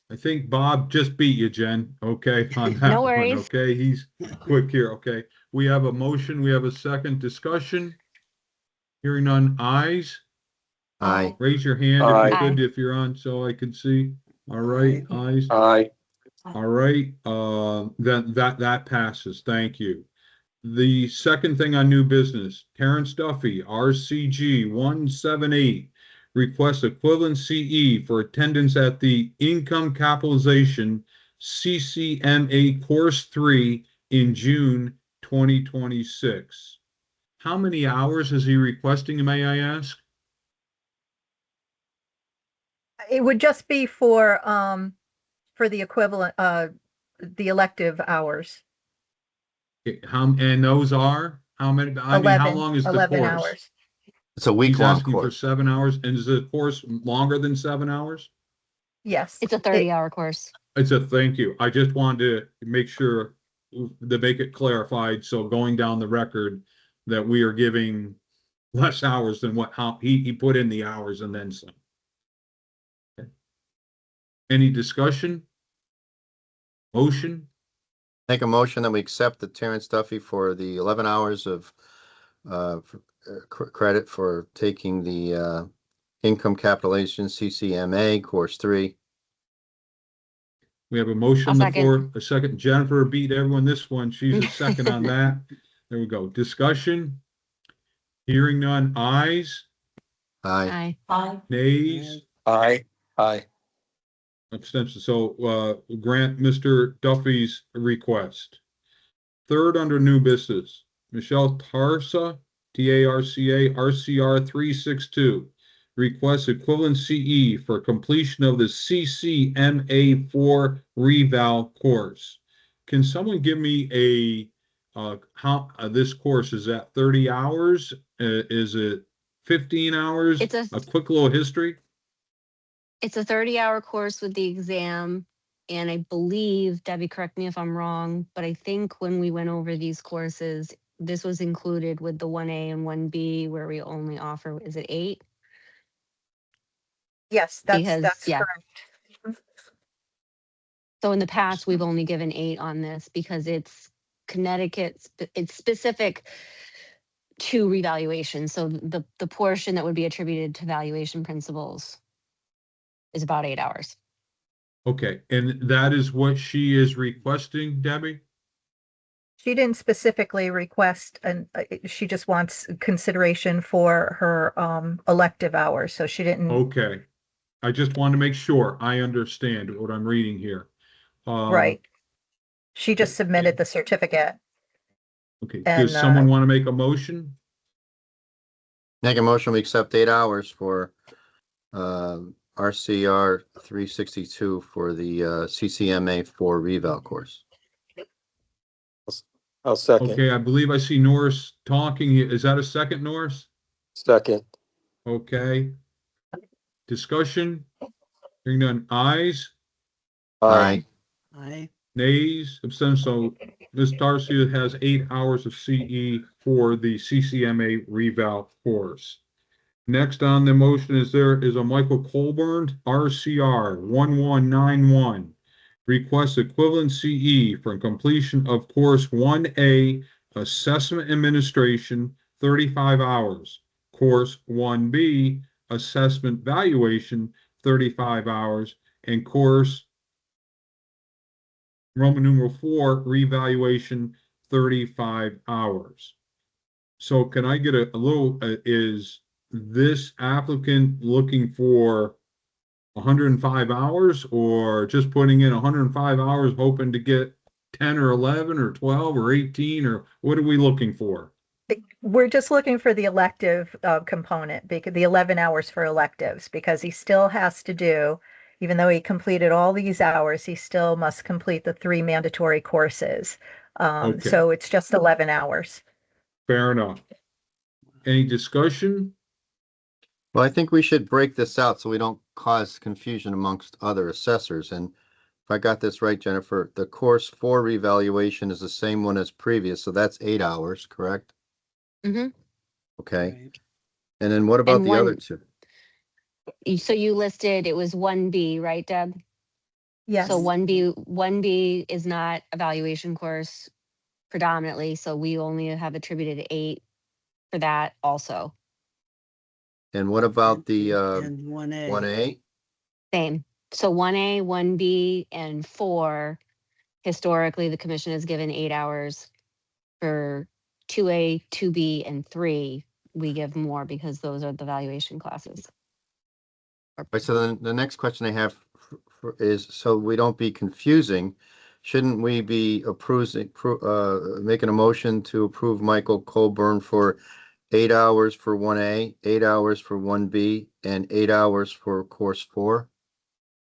I think Bob just beat you, Jen. Okay, on that No one. worries. Okay, he's quick here. Okay, we have a motion. We have a second discussion. Hearing none. Ayes. Aye. Raise your hand if Aye. you could, if you're on, so I can see. All right, ayes. Aye. All right, then that passes. Thank you. The second thing on new business, Terrence Duffy, RCG 178, requests equivalent CE for attendance at the Income Capitalization CCMA Course 3 in June 2026. How many hours is he requesting, may I ask? It would just be for the equivalent, the elective hours. And those are, how many, I mean, how 11 long is the 11 course? hours. It's a He's week-long asking for course. 7 hours, and is the course longer than 7 hours? Yes. It's a 30-hour course. It's a, thank you. I just wanted to make sure to make it clarified, so going down the record that we are giving less hours than how he put in the hours and then some. Okay. Any discussion? Motion? Make a motion that we accept the Terrence Duffy for the 11 hours of credit for taking the Income Capitalization CCMA Course 3. We have a motion I'll on the second. floor. A second. Jennifer beat everyone this one. She's a second on that. There we go. Discussion? Hearing none. Ayes? Aye. Aye. Nays? Aye. Aye. Abstention. So grant Mr. Duffy's request. Third under new business, Michelle Tarsa, TARCA, RCR 362, requests equivalent CE for completion of the CCMA4 reval course. Can someone give me a how this course is at 30 hours? Is it 15 hours? It's A quick little history. It's a 30-hour course with the exam. And I believe, Debbie, correct me if I'm wrong, but I think when we went over these courses, this was included with the 1A and 1B where we only offer, is it 8? Yes, Because, that's yeah. correct. So in the past, we've only given 8 on this because it's Connecticut, it's specific to revaluation. So the portion that would be attributed to valuation principles is about 8 hours. Okay, and that is what she is requesting, Debbie? She didn't specifically request, and she just wants consideration for her elective hours. So she didn't. Okay. I just want to make sure I understand what I'm reading here. Right. She just okay. submitted the certificate. Okay, And, does someone want to make a motion? Make a motion we accept 8 hours for RCR 362 for the CCMA 4 reval course. I'll second. Okay, I believe I see Norris talking. Is that a second, Norris? Second. Okay. Discussion? Hearing none. Ayes? Aye. Aye. Nays? Abstentions. So Ms. Darcy has 8 hours of CE for the CCMA reval course. Next on the motion is a Michael Colburn, RCR 1191. Requests equivalent CE for completion of course 1A, Assessment Administration, 35 hours. Course 1B, Assessment Valuation, 35 hours. And course Roman numeral 4, Revaluation, 35 hours. So can I get a little, is this applicant looking for 105 hours or just putting in 105 hours hoping to get 10 or 11 or 12 or 18, or what are we looking for? We're just looking for the elective component, because the 11 hours for electives, because he still has to do, even though he completed all these hours, he still must complete the 3 mandatory courses. Okay. So it's just 11 hours. Fair enough. Any discussion? Well, I think we should break this out so we don't cause confusion amongst other assessors. And if I got this right, Jennifer, the course 4 revaluation is the same one as previous, so that's 8 hours, correct? Mhm. Okay. Right. And then what about And the other one, two? so you listed, it was 1B, right, Deb? Yes. So 1B is not evaluation course predominantly, so we only have attributed 8 for that also. And what about the And 1A. 1A? Same. So 1A, 1B, and 4, historically, the commission has given 8 hours. For 2A, 2B, and 3, we give more because those are the valuation classes. Right, so then the next question I have is, so we don't be confusing, shouldn't we be making a motion to approve Michael Colburn for 8 hours for 1A, 8 hours for 1B, and 8 hours for course 4?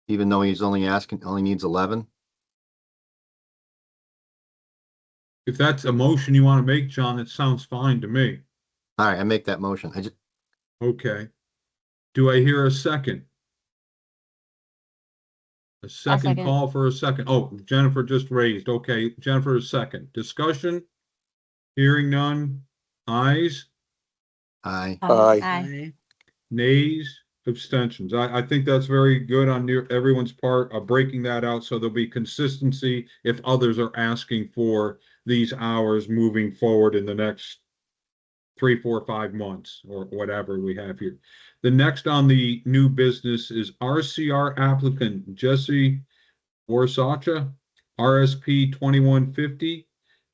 Even though he's only needs 11? If that's a motion you want to make, John, it sounds fine to me. All right, I make that motion. Okay. Do I hear a second? A second second. call for a second. Oh, Jennifer just raised. Okay, Jennifer, a second. Discussion? Hearing none. Ayes, Aye. Aye. Aye. nays, abstentions. I think that's very good on everyone's part of breaking that out so there'll be consistency if others are asking for these hours moving forward in the next 3, 4, 5 months or whatever we have here. The next on the new business is RCR applicant Jesse Warsacha, RSP 2150,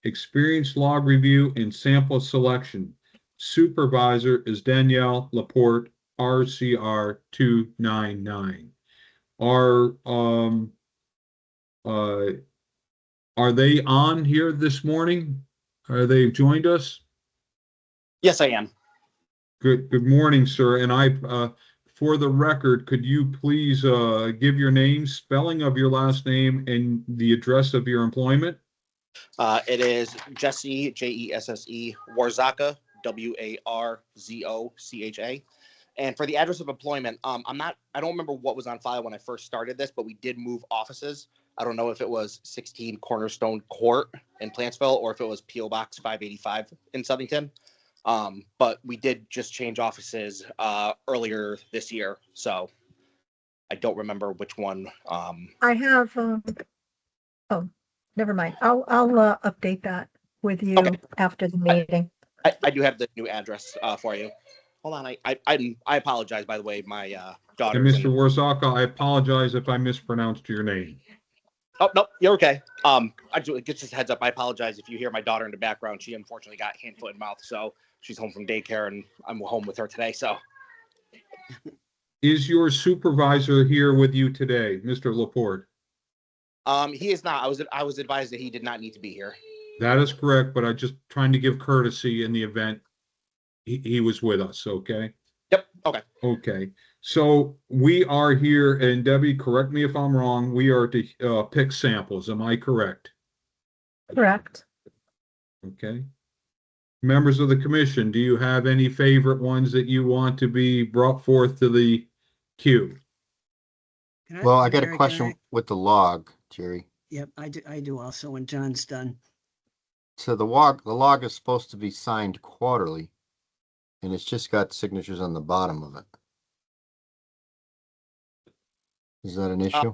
experience log review and sample selection. Supervisor is Danielle Laporte, RCR 299. Uh, are they on here this morning? Are they joined us? Yes, I am. Good morning, sir. And for the record, could you please give your name, spelling of your last name, and the address of your employment? It is Jesse, Jesse, Warzaka, Warzocha. And for the address of employment, I don't remember what was on file when I first started this, but we did move offices. I don't know if it was 16 Cornerstone Court in Plantsville or if it was P.O. Box 585 in Southington. But we did just change offices earlier this year. So I don't remember which one. I have, oh, never mind. I'll update that with you Okay. after the meeting. I do have the new address for you. Hold on. I apologize, by the way. My And daughter's Mr. Warzaka, I apologize if I mispronounced your name. Oh, no, you're okay. I just a heads up. I apologize if you hear my daughter in the background. She unfortunately got hand, foot, and mouth. So she's home from daycare and I'm home with her today. So Is your supervisor here with you today, Mr. Laporte? he is not. I was advised that he did not need to be here. That is correct, but I'm just trying to give courtesy in the event he was with us, okay? Yep. Okay. Okay, so we are here, and Debbie, correct me if I'm wrong, we are to pick samples, am I correct? Correct. Okay. Members of the commission, do you have any favorite ones that you want to be brought forth to the queue? Well, I got a Jerry, question with the log, Jerry. Yep, I do also when John's done. So the log is supposed to be signed quarterly, and it's just got signatures on the bottom of it. Is that an issue?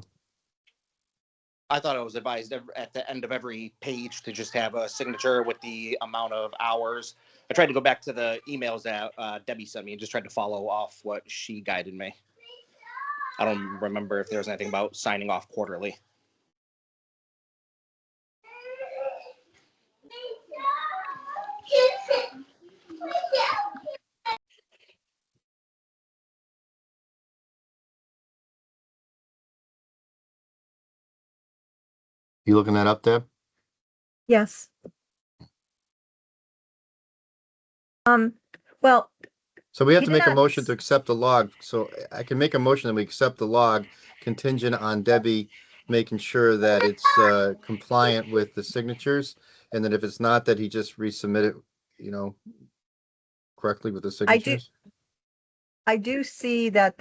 I thought I was advised at the end of every page to just have a signature with the amount of hours. I tried to go back to the emails that Debbie sent me and just tried to follow off what she guided me. I don't remember if there's anything about signing off quarterly. You looking that up, Deb? Yes. Well, So we have He to did make a not motion s- to accept the log. So I can make a motion that we accept the log contingent on Debbie making sure that it's compliant with the signatures. And then if it's not, that he just resubmit it, correctly with the I do, signatures. I do see that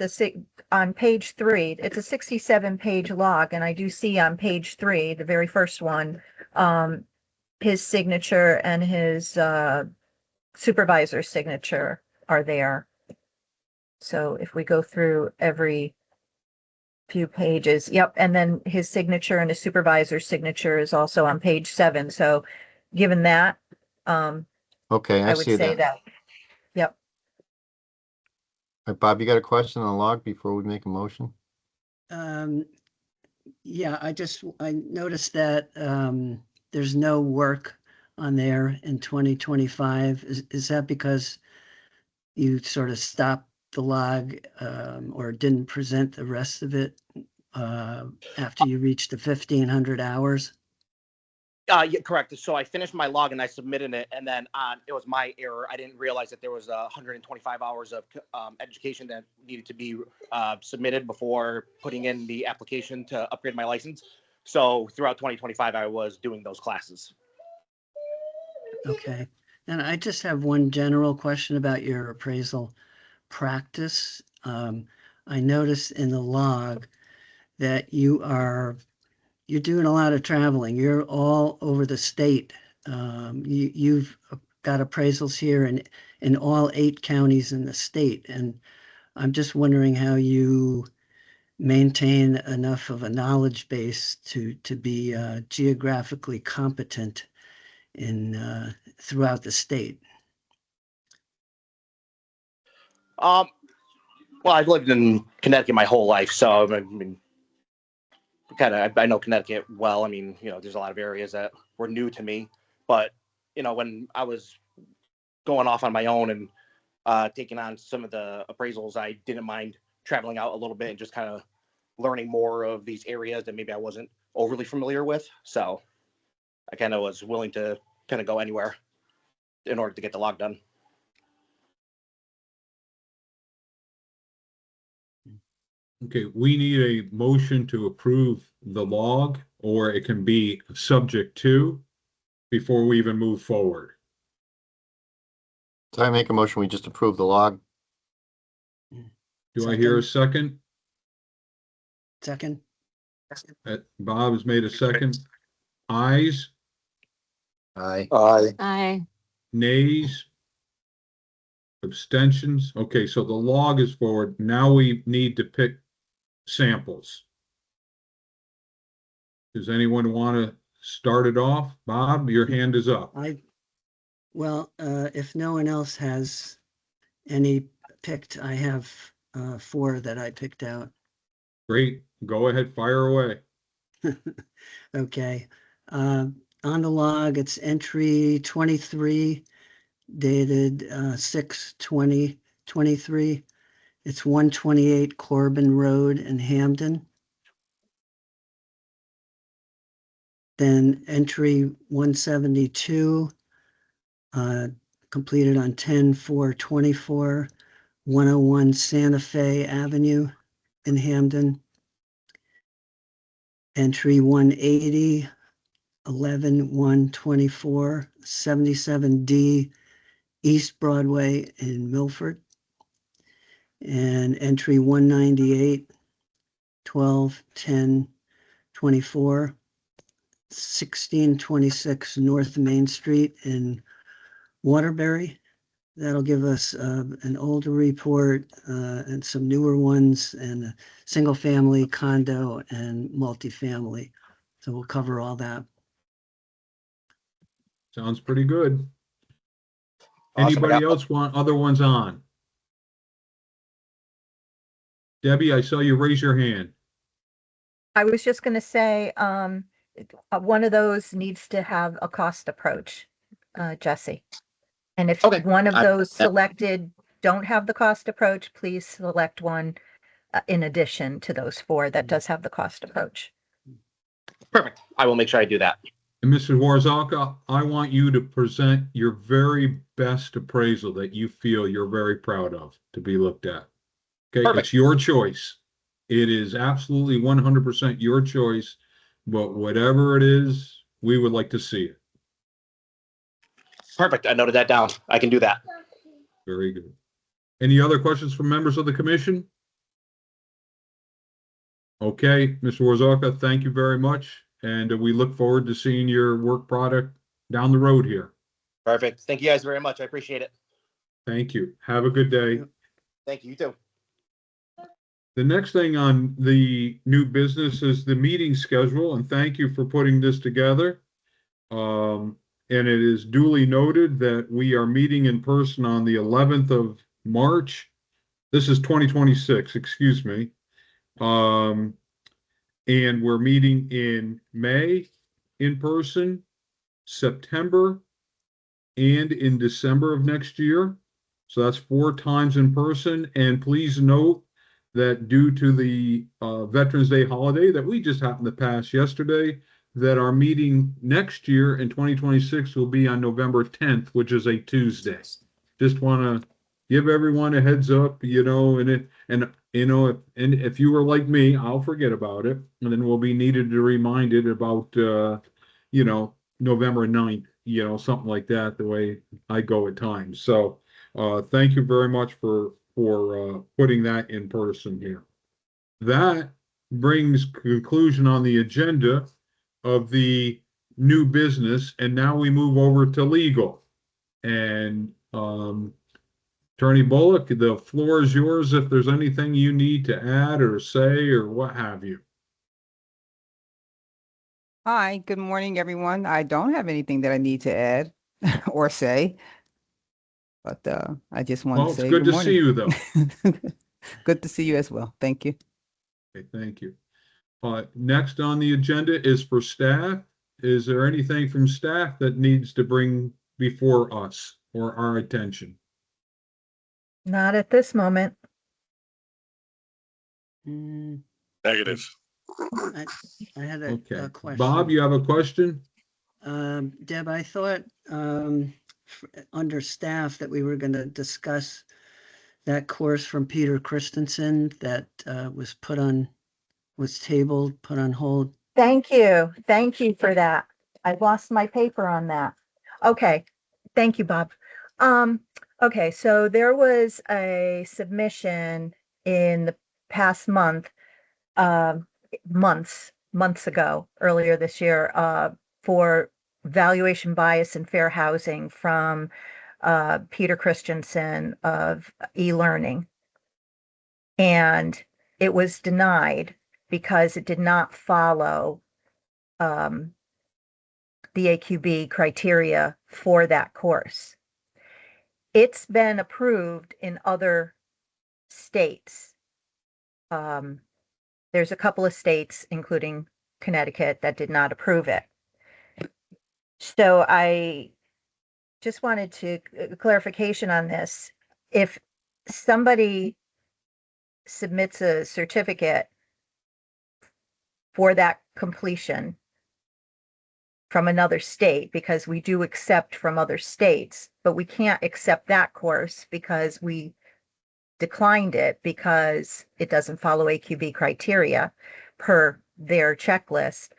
on page 3, it's a 67-page log, and I do see on page 3, the very first one, his signature and his supervisor's signature are there. So if we go through every few pages, yep, and then his signature and his supervisor's signature is also on page 7. So given that, Okay, I I would see say that. that, yep. Bob, you got a question on the log before we make a motion? Yeah, I noticed that there's no work on there in 2025. Is that because you sort of stopped the log or didn't present the rest of it after you reached the 1,500 hours? Yeah, correct. So I finished my log and I submitted it, and then it was my error. I didn't realize that there was 125 hours of education that needed to be submitted before putting in the application to upgrade my license. So throughout 2025, I was doing those classes. Okay. And I just have one general question about your appraisal practice. I noticed in the log that you're doing a lot of traveling. You're all over the state. You've got appraisals here in all 8 counties in the state. And I'm just wondering how you maintain enough of a knowledge base to be geographically competent in throughout the state. Well, I've lived in Connecticut my whole life, so I mean, I know Connecticut well. I mean, there's a lot of areas that were new to me, but when I was going off on my own and taking on some of the appraisals, I didn't mind traveling out a little bit and just kind of learning more of these areas that maybe I wasn't overly familiar with. So I kind of was willing to kind of go anywhere in order to get the log done. Okay, we need a motion to approve the log, or it can be subject to before we even move forward. So I make a motion, we just approve the log. Do I hear a second? Second? Bob has made a second. Ayes, Aye. Aye. Aye. nays, abstentions. Okay, so the log is forward. Now we need to pick samples. Does anyone want to start it off? Bob, your hand is up. Well, if no one else has any picked, I have 4 that I picked out. Great, go ahead, fire away. Okay. On the log, it's entry 23, dated 6/20/23. It's 128 Corbin Road in Hamden. Then entry 172, completed on 10/4/24, 101 Santa Fe Avenue in Hamden. Entry 180, 11/1/24, 77D East Broadway in Milford. And entry 198, 12/10/24, 1626 North Main Street in Waterbury. That'll give us an older report and some newer ones, and a single family, condo, and multifamily. So we'll cover all that. Sounds pretty good. Awesome. Anybody else want other ones on? Debbie, I saw you raise your hand. I was just going to say, one of those needs to have a cost approach, Jesse. And if Okay. one of those selected don't have the cost approach, please select one in addition to those 4 that does have the cost approach. Perfect. I will make sure I do that. And Mrs. Warzalka, I want you to present your very best appraisal that you feel you're very proud of to be looked at. Okay, Perfect. it's your choice. It is absolutely 100% your choice, but whatever it is, we would like to see it. Perfect. I noted that down. I can do that. Very good. Any other questions from members of the commission? Okay, Mr. Warzalka, thank you very much. And we look forward to seeing your work product down the road here. Perfect. Thank you guys very much. I appreciate it. Thank you. Have a good day. Thank you. You too. The next thing on the new business is the meeting schedule, and thank you for putting this together. And it is duly noted that we are meeting in person on the 11th of March. This is 2026, excuse me. And we're meeting in May in person, September, and in December of next year. So that's 4 times in person. And please note that due to the Veterans Day holiday that we just happened to pass yesterday, that our meeting next year in 2026 will be on November 10th, which is a Tuesday. Just want to give everyone a heads up, you know, if you were like me, I'll forget about it, and then we'll be needed to remind it about, you know, November 9th, you know, something like that, the way I go at times. So, thank you very much for putting that in person here. That brings conclusion on the agenda of the new business, and now we move over to legal. And Attorney Bullock, the floor is yours if there's anything you need to add or say or what have you. Hi, good morning, everyone. I don't have anything that I need to add or say, but I just want Well, to it's say good good to see morning. you, though. Good to see you as well. Thank you. Okay, thank you. Next on the agenda is for staff. Is there anything from staff that needs to bring before us or our attention? Not at this moment. Negative. I had a Okay. question. Bob, you have a question? Deb, I thought under staff that we were going to discuss that course from Peter Christensen that was tabled, put on hold. Thank you. Thank you for that. I lost my paper on that. Okay. Thank you, Bob. Okay, so there was a submission in the past months ago, earlier this year, for valuation bias and fair housing from Peter Christensen of e-learning. And it was denied because it did not follow the AQB criteria for that course. It's been approved in other states. There's a couple of states, including Connecticut, that did not approve it. So I just wanted to clarification on this. If somebody submits a certificate for that completion from another state, because we do accept from other states, but we can't accept that course because we declined it because it doesn't follow AQB criteria per their checklist.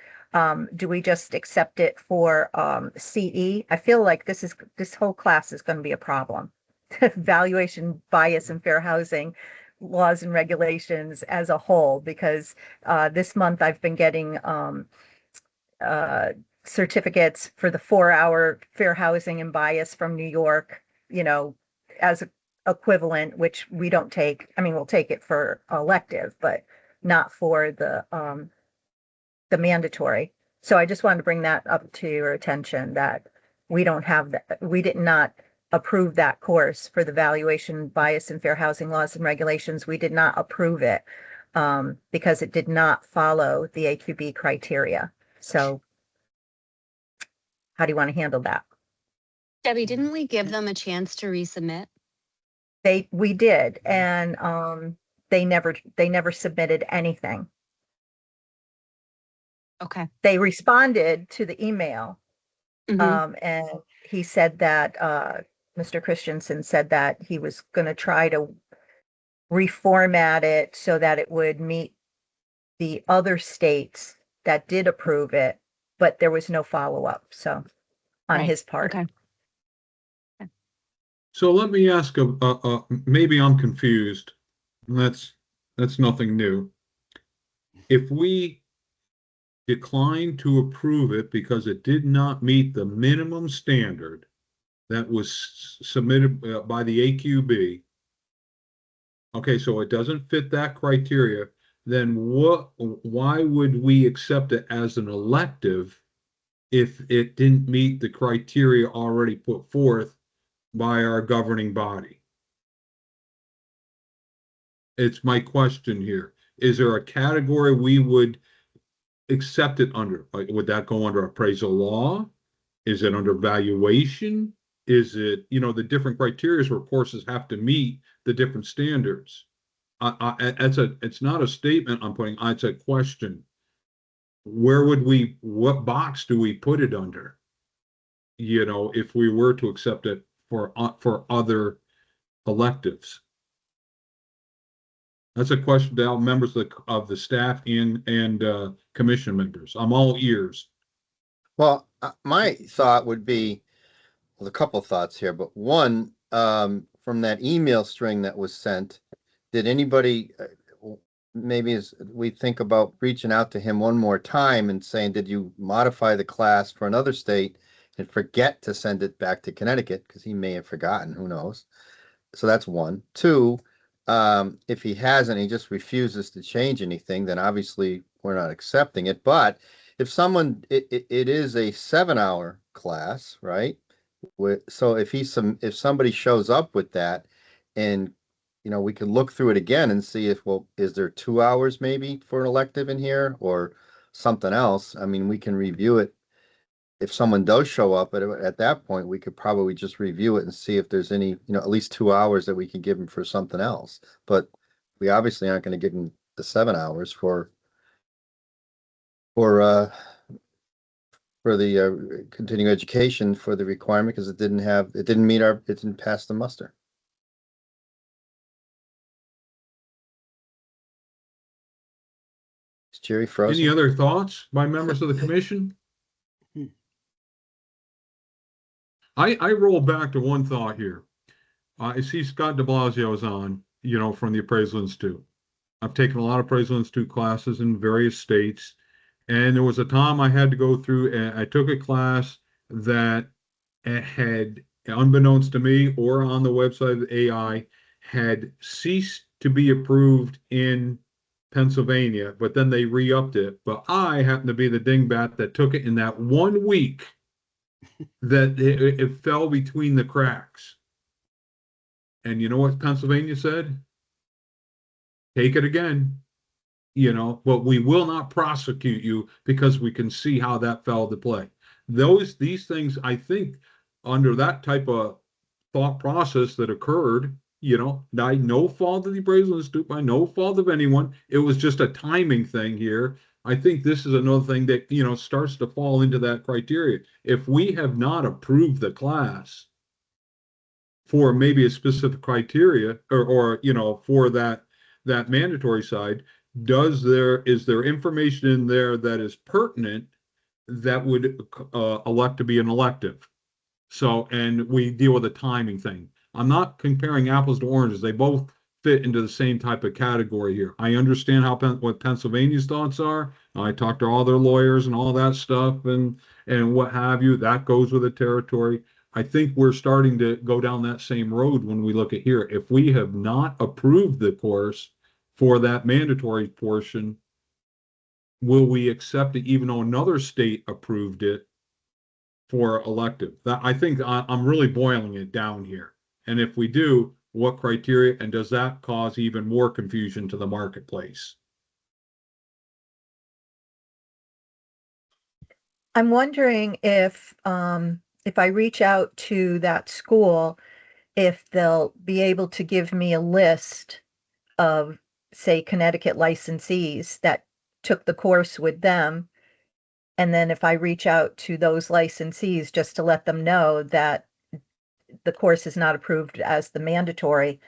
Do we just accept it for CE? I feel like this whole class is going to be a problem. Valuation bias and fair housing laws and regulations as a whole, because this month I've been getting certificates for the 4-hour fair housing and bias from New York, you know, as equivalent, which we don't take. I mean, we'll take it for elective, but not for the mandatory. So I just wanted to bring that up to your attention, that we don't have that. We did not approve that course for the valuation bias and fair housing laws and regulations. We did not approve it because it did not follow the AQB criteria. So how do you want to handle that? Debbie, didn't we give them a chance to resubmit? We did, and they never submitted anything. Okay. They responded to the email, and he said that, Mr. Christensen said that he was going to try to reformat it so that it would meet the other states that did approve it, but there was no follow-up, so, on Right. his part. Okay. So let me ask, maybe I'm confused. That's nothing new. If we decline to approve it because it did not meet the minimum standard that was submitted by the AQB, okay, so it doesn't fit that criteria, then why would we accept it as an elective if it didn't meet the criteria already put forth by our governing body? It's my question here. Is there a category we would accept it under? Like, would that go under appraisal law? Is it under valuation? Is it, the different criteria where courses have to meet the different standards? It's not a statement I'm putting, it's a question. What box do we put it under? If we were to accept it for other electives. That's a question to all members of the staff and commission members. I'm all ears. Well, my thought would be, well, a couple thoughts here, but one, from that email string that was sent, did anybody, maybe as we think about reaching out to him one more time and saying, did you modify the class for another state and forget to send it back to Connecticut? Because he may have forgotten, who knows? So that's one. Two, if he hasn't, he just refuses to change anything, then obviously we're not accepting it. But if it is a 7-hour class, right? So if somebody shows up with that, and we can look through it again and see well, is there 2 hours maybe for an elective in here or something else? I mean, we can review it. If someone does show up at that point, we could probably just review it and see if there's any, at least 2 hours that we can give them for something else. But we obviously aren't going to give them the 7 hours for for the continuing education for the requirement because it didn't pass the muster. Is Jerry frozen? Any other thoughts by members of the commission? I roll back to one thought here. I see Scott de Blasio's on, from the Appraisal Institute. I've taken a lot of Appraisal Institute classes in various states, and there was a time I had to go through, and I took a class that had, unbeknownst to me or on the website of the AI, had ceased to be approved in Pennsylvania, but then they re-upped it. But I happened to be the dingbat that took it in that 1 week that it fell between the cracks. And you know what Pennsylvania said? Take it again, but we will not prosecute you because we can see how that fell to play. These things, I think, under that type of thought process that occurred, by no fault of the Appraisal Institute, by no fault of anyone, it was just a timing thing here. I think this is another thing that, starts to fall into that criteria. If we have not approved the class for maybe a specific criteria or for that mandatory side, is there information in there that is pertinent that would elect to be an elective? So, and we deal with a timing thing. I'm not comparing apples to oranges. They both fit into the same type of category here. I understand what Pennsylvania's thoughts are. I talked to all their lawyers and all that stuff and what have you. That goes with the territory. I think we're starting to go down that same road when we look at here. If we have not approved the course for that mandatory portion, will we accept it even though another state approved it for elective? I think I'm really boiling it down here. And if we do, what criteria, and does that cause even more confusion to the marketplace? I'm wondering if I reach out to that school, if they'll be able to give me a list of, say, Connecticut licensees that took the course with them And then if I reach out to those licensees just to let them know that the course is not approved as the mandatory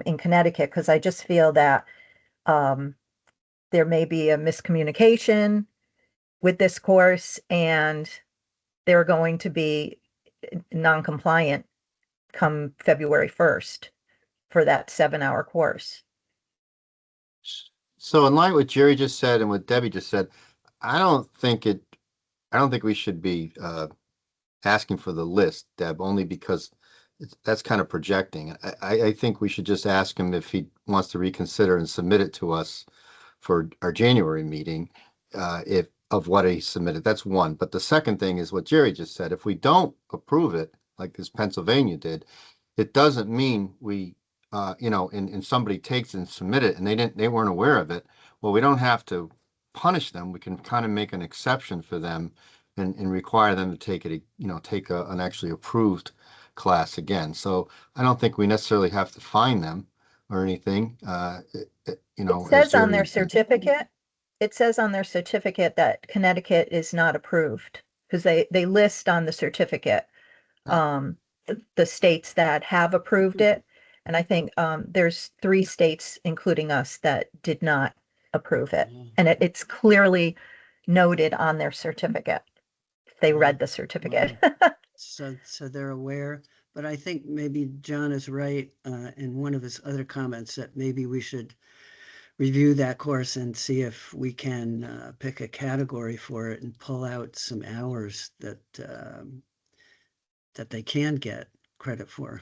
in Connecticut, because I just feel that there may be a miscommunication with this course and they're going to be non-compliant come February 1st for that 7-hour course. So in line with what Jerry just said and what Debbie just said, I don't think we should be asking for the list, Deb, only because that's kind of projecting. I think we should just ask him if he wants to reconsider and submit it to us for our January meeting, if of what he submitted. That's one. But the second thing is what Jerry just said. If we don't approve it, like this Pennsylvania did, it doesn't mean we, and somebody takes and submit it and they weren't aware of it. Well, we don't have to punish them. We can kind of make an exception for them and require them to take it, take an actually approved class again. So I don't think we necessarily have to fine them or anything. It says on their certificate, that Connecticut is not approved because they list on the certificate the states that have approved it. And I think there's 3 states, including us, that did not approve it. And it's clearly noted on their certificate. They read the certificate. So they're aware, but I think maybe John is right in one of his other comments that maybe we should review that course and see if we can pick a category for it and pull out some hours that that they can get credit for.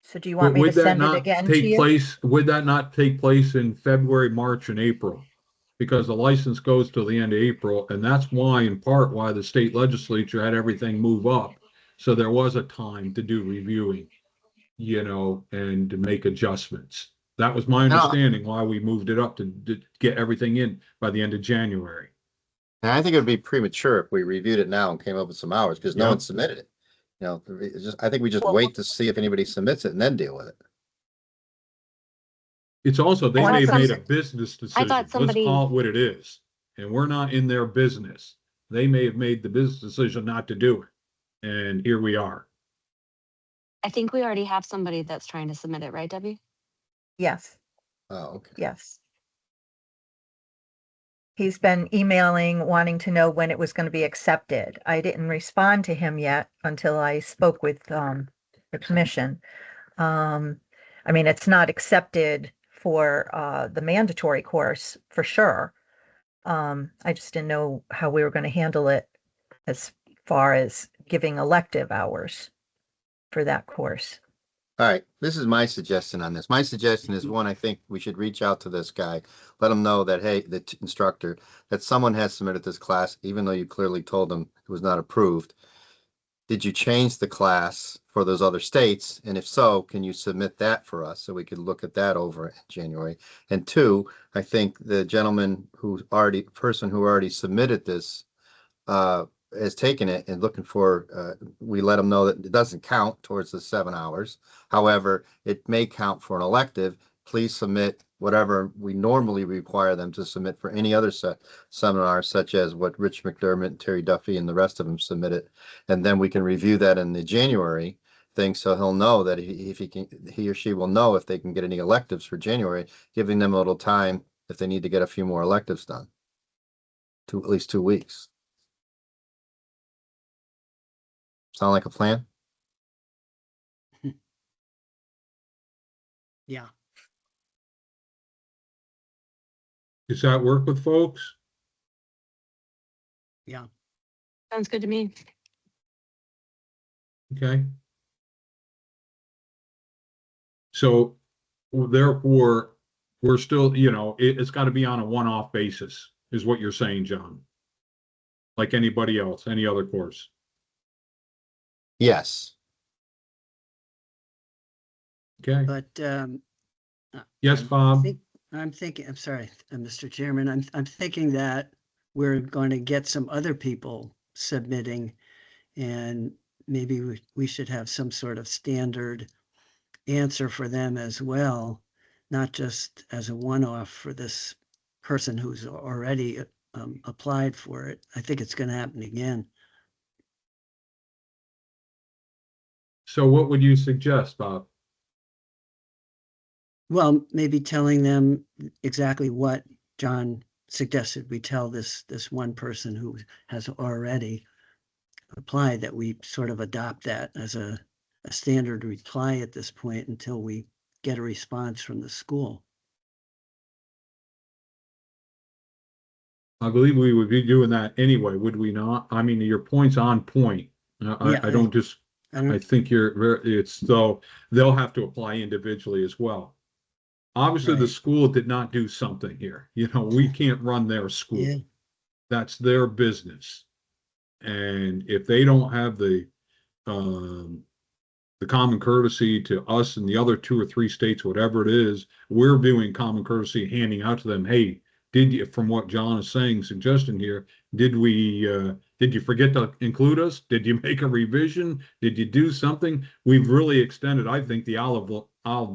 So do you want me to Would that send it not again to take you? place, would that not take place in February, March, and April? Because the license goes till the end of April, and that's why, in part, why the state legislature had everything move up. So there was a time to do reviewing, and to make adjustments. That was my understanding why we moved it up to get everything in by the end of January. And I think it would be premature if we reviewed it now and came up with some hours because no Yep. one submitted it. I think we just wait to see if anybody submits it and then deal with it. It's also, they I may have thought made some- a business I decision. thought Let's somebody- call it what it is. And we're not in their business. They may have made the business decision not to do it. And here we are. I think we already have somebody that's trying to submit it, right, Debbie? Yes, Oh, okay. yes. He's been emailing, wanting to know when it was going to be accepted. I didn't respond to him yet until I spoke with the commission. I mean, it's not accepted for the mandatory course for sure. I just didn't know how we were going to handle it as far as giving elective hours for that course. All right, this is my suggestion on this. My suggestion is one, I think we should reach out to this guy, let him know that, hey, the instructor, that someone has submitted this class, even though you clearly told them it was not approved. Did you change the class for those other states? And if so, can you submit that for us so we could look at that over in January? And 2, I think the person who already submitted this has taken it and looking for, we let them know that it doesn't count towards the 7 hours. However, it may count for an elective. Please submit whatever we normally require them to submit for any other seminar, such as what Rich McDermott, Terry Duffy, and the rest of them submitted. And then we can review that in the January thing. So he'll know that he or she will know if they can get any electives for January, giving them a little time if they need to get a few more electives done. At least 2 weeks. Sound like a plan? Yeah. Does that work with folks? Yeah. Sounds good to me. Okay. So therefore, we're still, it's got to be on a one-off basis, is what you're saying, John. Like anybody else, any other course. Yes. Okay. But Yes, Bob. I'm thinking, I'm sorry, Mr. Chairman, I'm thinking that we're going to get some other people submitting, and maybe we should have some sort of standard answer for them as well, not just as a one-off for this person who's already applied for it. I think it's going to happen again. So what would you suggest, Bob? Well, maybe telling them exactly what John suggested we tell this one person who has already applied, that we sort of adopt that as a standard reply at this point until we get a response from the school. I believe we would be doing that anyway, would we not? I mean, your point's on point. Yeah, I don't just, I don't- I think you're very, it's so they'll have to apply individually as well. Obviously, the Right. school did not do something here. You know, we can't run their school. Yeah. That's their business. And if they don't have um, the common courtesy to us and the other 2 or 3 states, whatever it is, we're doing common courtesy, handing out to them, hey, did you, from what John is saying, suggesting here, did you forget to include us? Did you make a revision? Did you do something? We've really extended, I think, the olive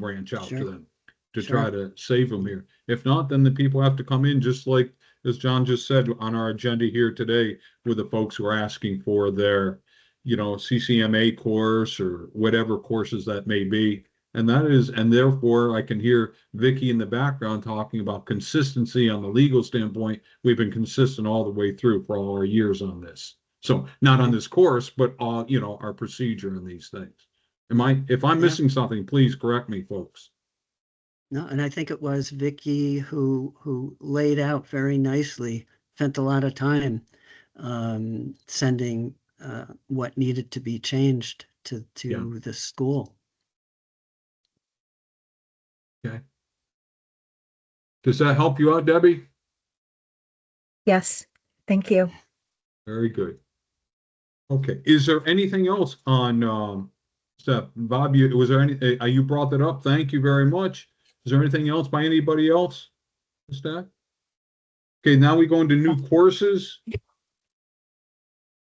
branch out to Sure. them to Sure. try to save them here. If not, then the people have to come in, just like, as John just said on our agenda here today, with the folks who are asking for their, CCMA course or whatever courses that may be. And therefore I can hear Vicky in the background talking about consistency on the legal standpoint. We've been consistent all the way through for all our years on this. So not on this course, but our procedure in these things. If I'm Yeah. missing something, please correct me, folks. No, and I think it was Vicky who laid out very nicely, spent a lot of time sending what needed to be changed to Yeah. the school. Okay. Does that help you out, Debbie? Yes, thank you. Very good. Okay, is there anything else on Steph? Bob, was there any, you brought that up? Thank you very much. Is there anything else by anybody else? Steph? Okay, now we go into new courses.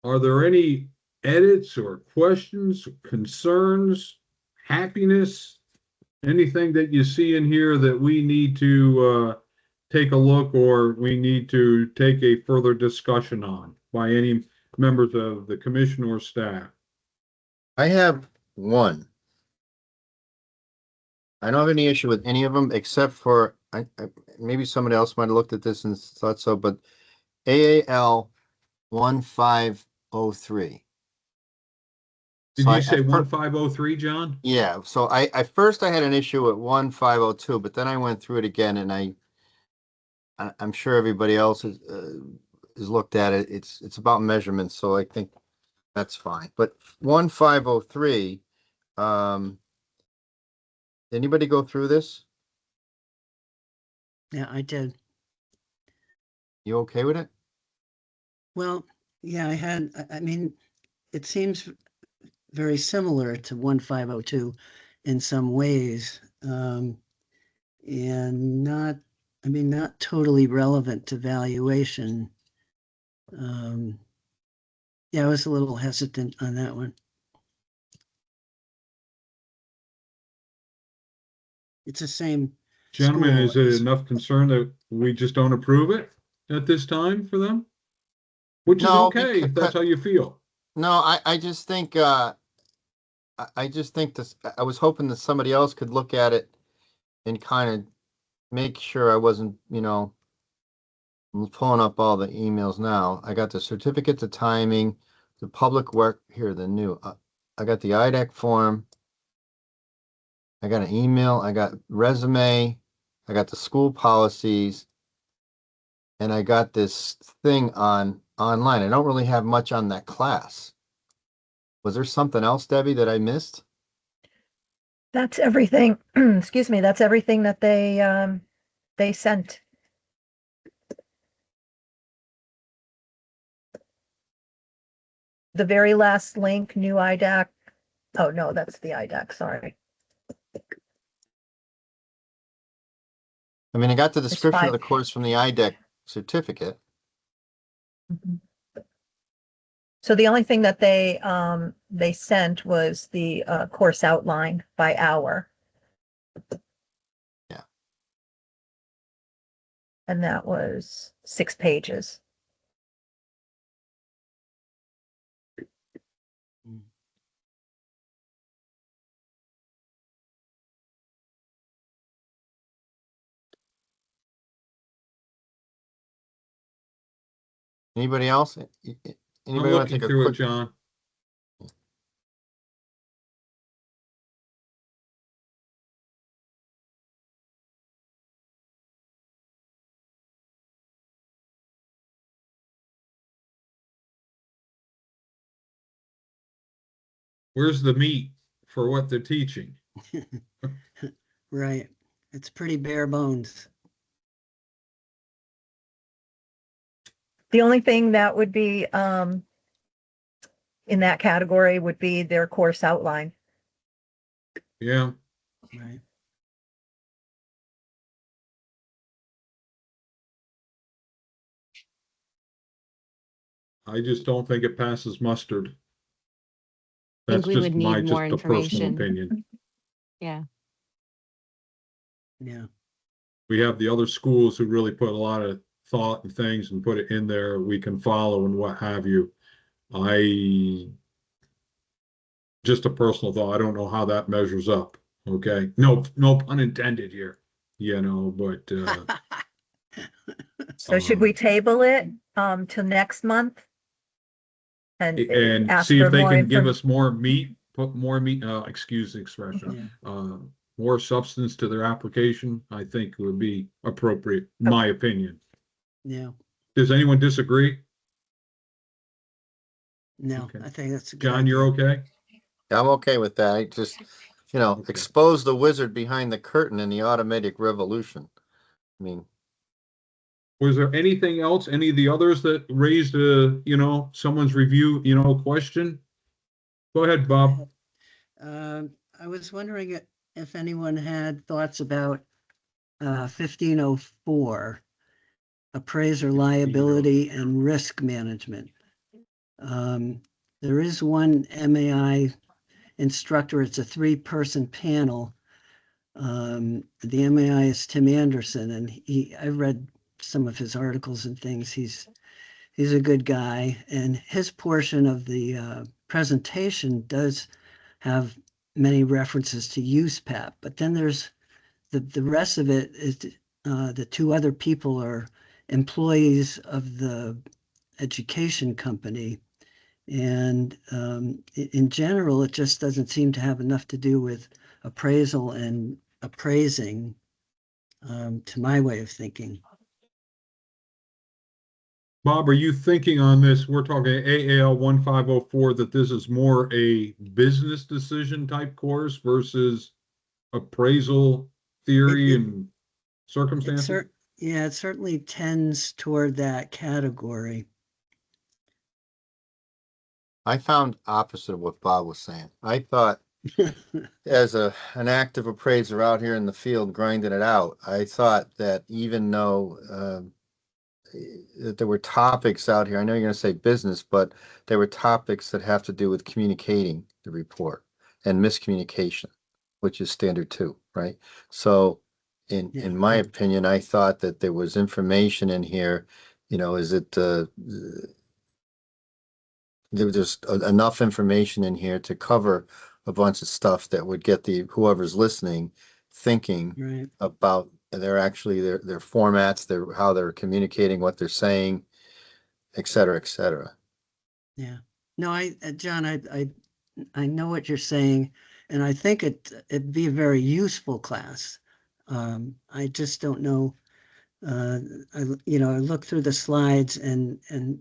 Are there any edits or questions, concerns, happiness? Anything that you see in here that we need to take a look or we need to take a further discussion on by any members of the commission or staff? I have one. I don't have any issue with any of them except for, maybe somebody else might have looked at this and thought so, but AAL 1503. Did So you I- say at fir- 1503, John? Yeah, so I first I had an issue at 1502, but then I went through it again and I'm sure everybody else has looked at it. It's about measurements, so I think that's fine. But 1503, anybody go through this? Yeah, I did. You okay with it? Well, yeah, I mean, it seems very similar to 1502 in some ways. And not totally relevant to valuation. Yeah, I was a little hesitant on that one. It's the same. Gentlemen, school is it as- enough concern that we just don't approve it at this time for them? Which is No, okay, if that's because- how you feel. No, I just think I just think this. I was hoping that somebody else could look at it and kind of make sure I wasn't, I'm pulling up all the emails now. I got the certificate, the timing, the public work here, the new. I got the IDAC form. I got an email. I got resume. I got the school policies, and I got this thing online. I don't really have much on that class. Was there something else, Debbie, that I missed? That's everything, excuse me, that's everything that they sent. The very last link, new IDAC. Oh, no, that's the IDAC, sorry. I mean, I got the There's description of 5. the course from the IDEC certificate. Mhm. So the only thing that they sent was the course outline by hour. And that was 6 pages. Anybody else? I'm Anybody want to looking take a through it, quick? John. Where's the meat for what they're teaching? Right. It's pretty bare bones. The only thing that would be in that category would be their course outline. Yeah, Right. I just don't think it passes mustard. I think That's we just would need more just a personal information. opinion. Yeah. Yeah. We have the other schools who really put a lot of thought and things and put it in there we can follow and what have you. Just a personal thought. I don't know how that measures up. Okay. No pun intended here, but So should we table it till next month? And ask see for if they more can give information? us more meat, put more meat, excuse the expression, more substance to their application, I think would be appropriate, in my opinion. Yeah. Does anyone disagree? No, Okay. I think that's a good John, you're idea. okay? I'm okay with that. I just, Okay. expose the wizard behind the curtain in the automatic revolution. I mean, Was there anything else, any of the others that raised someone's review, question? Go ahead, Bob. I was wondering if anyone had thoughts about 1504, appraiser liability and risk management. There is one MAI instructor. It's a 3-person panel. The MAI is Tim Anderson, and I read some of his articles and things. He's a good guy, and his portion of the presentation does have many references to USPAP, but then there's the rest of it is the 2 other people are employees of the education company. And in general, it just doesn't seem to have enough to do with appraisal and appraising, to my way of thinking. Bob, are you thinking on this? We're talking AAL 1504 that this is more a business decision type course versus appraisal theory and circumstances? Yeah, it certainly tends toward that category. I found opposite of what Bob was saying. I thought as an active appraiser out here in the field grinding it out, I thought that even though that there were topics out here, I know you're going to say business, but there were topics that have to do with communicating the report and miscommunication, which is standard 2, right? So in my opinion, I thought that there was information in here, is it there was just enough information in here to cover a bunch of stuff that would get whoever's listening thinking about their formats, how they're communicating, what they're saying, et cetera, et cetera. Yeah. No, John, I know what you're saying, and I think it'd be a very useful class. I just don't know. I look through the slides, and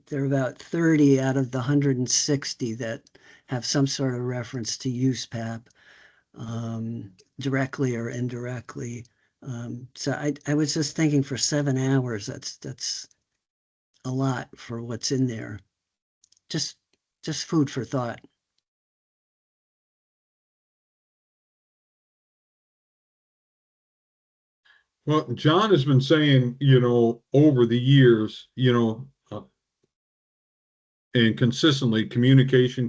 there are about 30 out of the 160 that have some sort of reference to USPAP, directly or indirectly. So I was just thinking for 7 hours, that's a lot for what's in there. Just food for thought. Well, John has been saying, over the years, and consistently communication.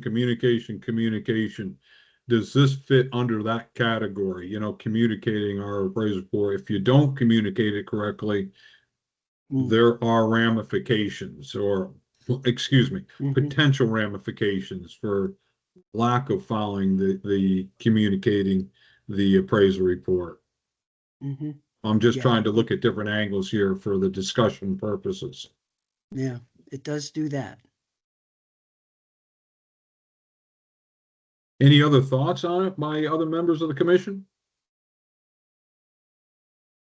Does this fit under that category? Communicating our appraisal report. If you don't communicate it correctly, there are ramifications or, excuse me, potential ramifications for lack of following the communicating the appraisal report. I'm just trying to look at different angles here for the discussion purposes. Yeah, it does do that. Any other thoughts on it by other members of the commission?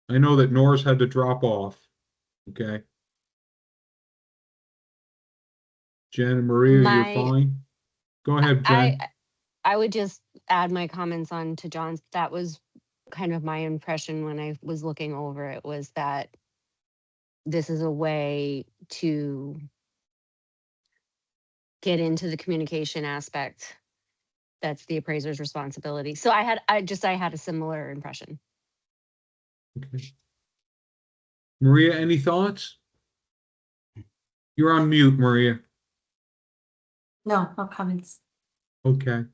I know that Norris had to drop off. Okay. Jen and Maria, you're My, fine? Go ahead, Jen. I would just add my comments on to John's. That was kind of my impression when I was looking over it, was that this is a way to get into the communication aspect. That's the appraiser's responsibility. So I had a similar impression. Okay. Maria, any thoughts? You're on mute, Maria. No, no comments. Okay.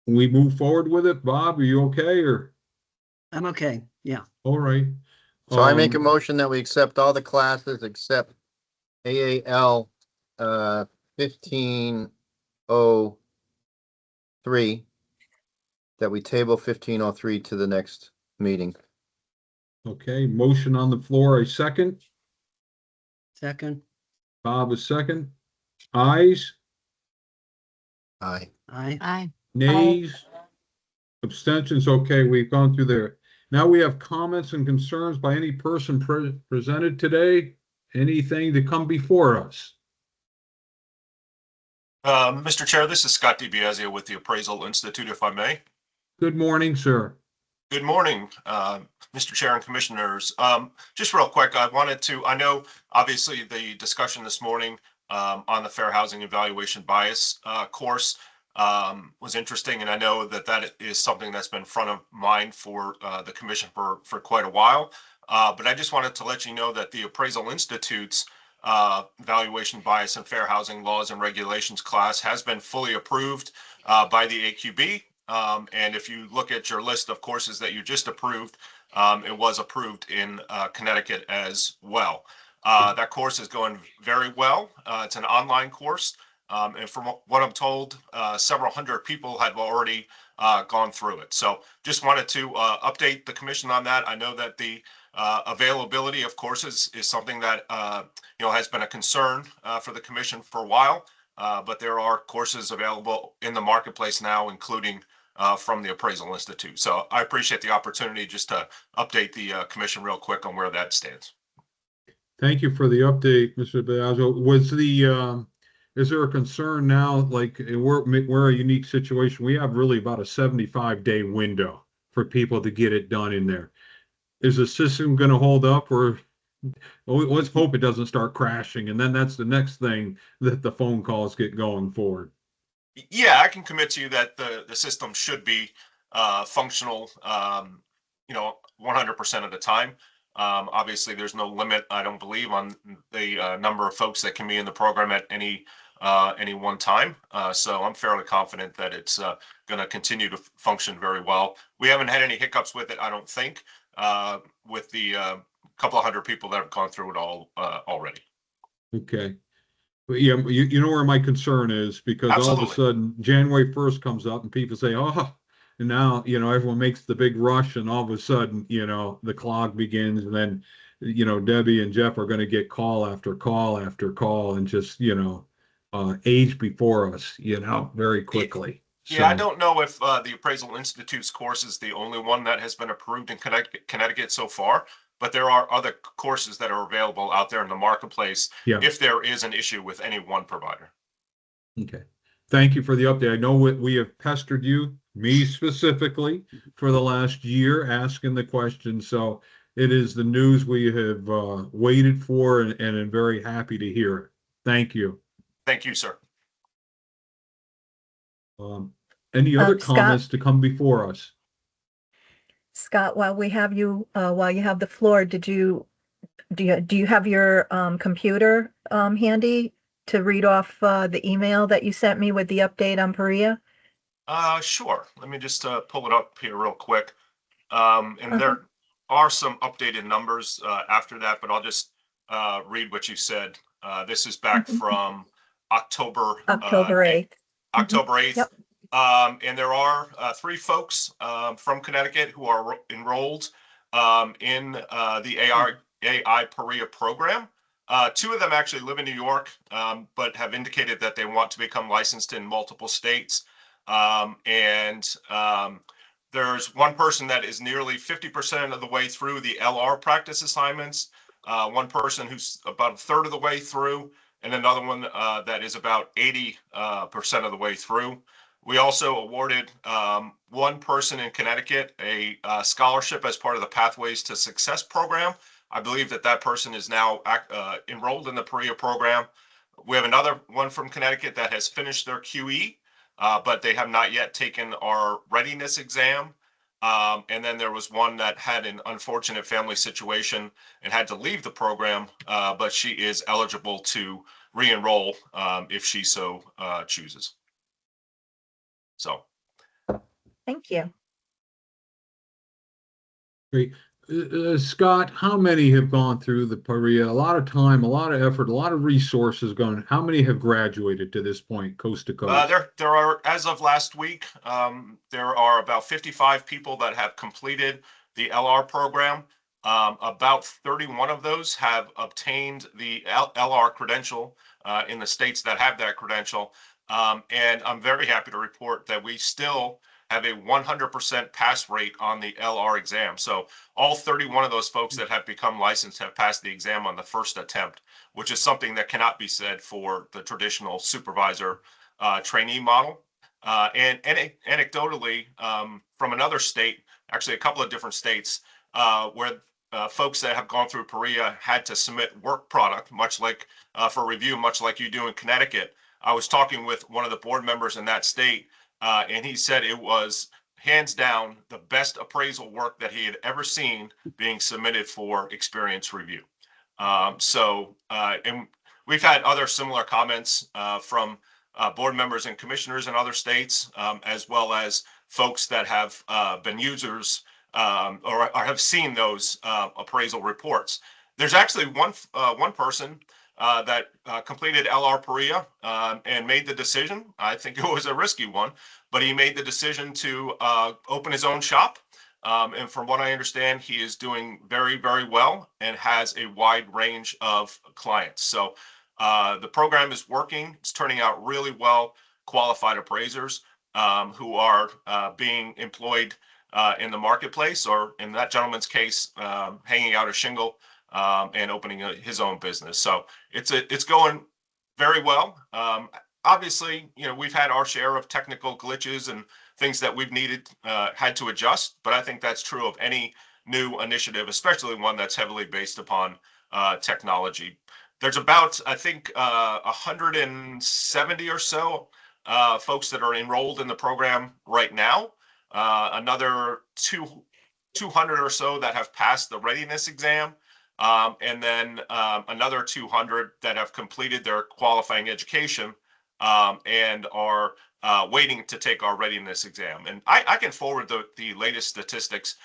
We move forward with it. Bob, are you okay or? I'm okay. Yeah. All right. So I make a motion that we accept all the classes except AAL 1503, that we table 1503 to the next meeting. Okay, motion on the floor, a second. Second. Bob, a second. Ayes, Aye. Aye. Aye. nays, abstentions. Okay, we've gone through there. Now we have comments and concerns by any person presented today. Anything to come before us? Mr. Chair, this is Scott DiBiasio with the Appraisal Institute, if I may. Good morning, sir. Good morning, Mr. Chair and Commissioners. Just real quick, I know obviously the discussion this morning on the Fair Housing Evaluation Bias course was interesting, and I know that that is something that's been front of mind for the Commission for quite a while. But I just wanted to let you know that the Appraisal Institute's Valuation Bias and Fair Housing Laws and Regulations class has been fully approved by the AQB. And if you look at your list of courses that you just approved, it was approved in Connecticut as well. That course is going very well. It's an online course. And from what I'm told, several hundred people have already gone through it. So just wanted to update the commission on that. I know that the availability of courses is something that has been a concern for the commission for a while, but there are courses available in the marketplace now, including from the Appraisal Institute. So I appreciate the opportunity just to update the commission real quick on where that stands. Thank you for the update, Mr. Biagio. Was is there a concern now, like we're a unique situation? We have really about a 75-day window for people to get it done in there. Is the system going to hold up, or let's hope it doesn't start crashing? And then that's the next thing that the phone calls get going forward. Yeah, I can commit to you that the system should be functional, 100% of the time. Obviously, there's no limit, I don't believe, on the number of folks that can be in the program at any one time. So I'm fairly confident that it's going to continue to function very well. We haven't had any hiccups with it, I don't think, with the couple of hundred people that have gone through it all already. Okay. But yeah, you know where my concern is, because Absolutely. all of a sudden January 1st comes up and people say, oh, and now, everyone makes the big rush, and all of a sudden, the clock begins, and then, Debbie and Jeff are going to get call after call after call, and just, age before us, very quickly. Yeah, I don't know if the Appraisal Institute's course is the only one that has been approved in Connecticut so far, but there are other courses that are available out there in the marketplace if there is an issue with any one provider. Okay. Thank you for the update. I know we have pestered you, me specifically, for the last year asking the question. So it is the news we have waited for, and am very happy to hear it. Thank you. Thank you, sir. Any other Scott? comments to come before us? Scott, while we have you, while you have the floor, do you have your computer handy to read off the email that you sent me with the update on Perea? Sure. Let me just pull it up here real quick. And Okay. there are some updated numbers after that, but I'll just read what you said. This is back Mhm. from October October 8th. October 8th. Yep. And there are three folks from Connecticut who are enrolled in the AI Perea program. Two of them actually live in New York, but have indicated that they want to become licensed in multiple states. There's one person that is nearly 50% of the way through the LR practice assignments, one person who's about a third of the way through, and another one that is about 80% of the way through. We also awarded one person in Connecticut a scholarship as part of the Pathways to Success program. I believe that that person is now enrolled in the Perea program. We have another one from Connecticut that has finished their QE, but they have not yet taken our readiness exam. And then there was one that had an unfortunate family situation and had to leave the program, but she is eligible to re-enroll if she so chooses. So. Thank you. Great. Scott, how many have gone through the Perea? A lot of time, a lot of effort, a lot of resources gone. How many have graduated to this point, coast to coast? There are, as of last week, there are about 55 people that have completed the LR program. About 31 of those have obtained the LR credential in the states that have that credential. And I'm very happy to report that we still have a 100% pass rate on the LR exam. So all 31 of those folks that have become licensed have passed the exam on the first attempt, which is something that cannot be said for the traditional supervisor trainee model. And anecdotally, from another state, actually a couple of different states, where folks that have gone through Perea had to submit work product, much like for review, much like you do in Connecticut. I was talking with one of the board members in that state, and he said it was hands down the best appraisal work that he had ever seen being submitted for experience review. And we've had other similar comments from board members and commissioners in other states, as well as folks that have been users or have seen those appraisal reports. There's actually one person that completed LR Perea and made the decision. I think it was a risky one, but he made the decision to open his own shop. And from what I understand, he is doing very, very well and has a wide range of clients. So the program is working. It's turning out really well. Qualified appraisers who are being employed in the marketplace, or in that gentleman's case, hanging out a shingle and opening his own business. So it's going very well. Obviously, we've had our share of technical glitches and things that we've had to adjust, but I think that's true of any new initiative, especially one that's heavily based upon technology. There's about, I think, 170 or so folks that are enrolled in the program right now. Another 200 or so that have passed the readiness exam. And then another 200 that have completed their qualifying education and are waiting to take our readiness exam. And I can forward the latest statistics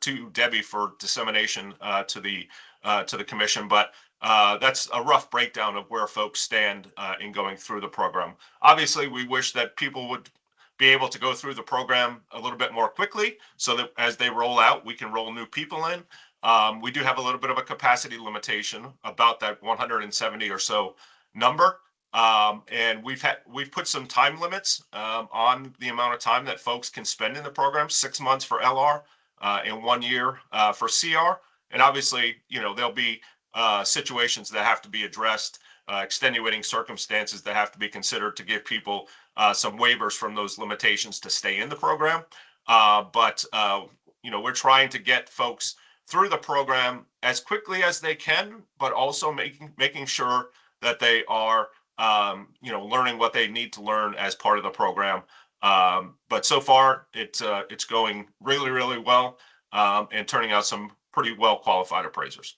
to Debbie for dissemination to the commission, but that's a rough breakdown of where folks stand in going through the program. Obviously, we wish that people would be able to go through the program a little bit more quickly so that as they roll out, we can roll new people in. We do have a little bit of a capacity limitation about that 170 or so number. And we've put some time limits on the amount of time that folks can spend in the program, 6 months for LR and 1 year for CR. And obviously, there'll be situations that have to be addressed, extenuating circumstances that have to be considered to give people some waivers from those limitations to stay in the program. But we're trying to get folks through the program as quickly as they can, but also making sure that they are learning what they need to learn as part of the program. But so far, it's going really, really well and turning out some pretty well qualified appraisers.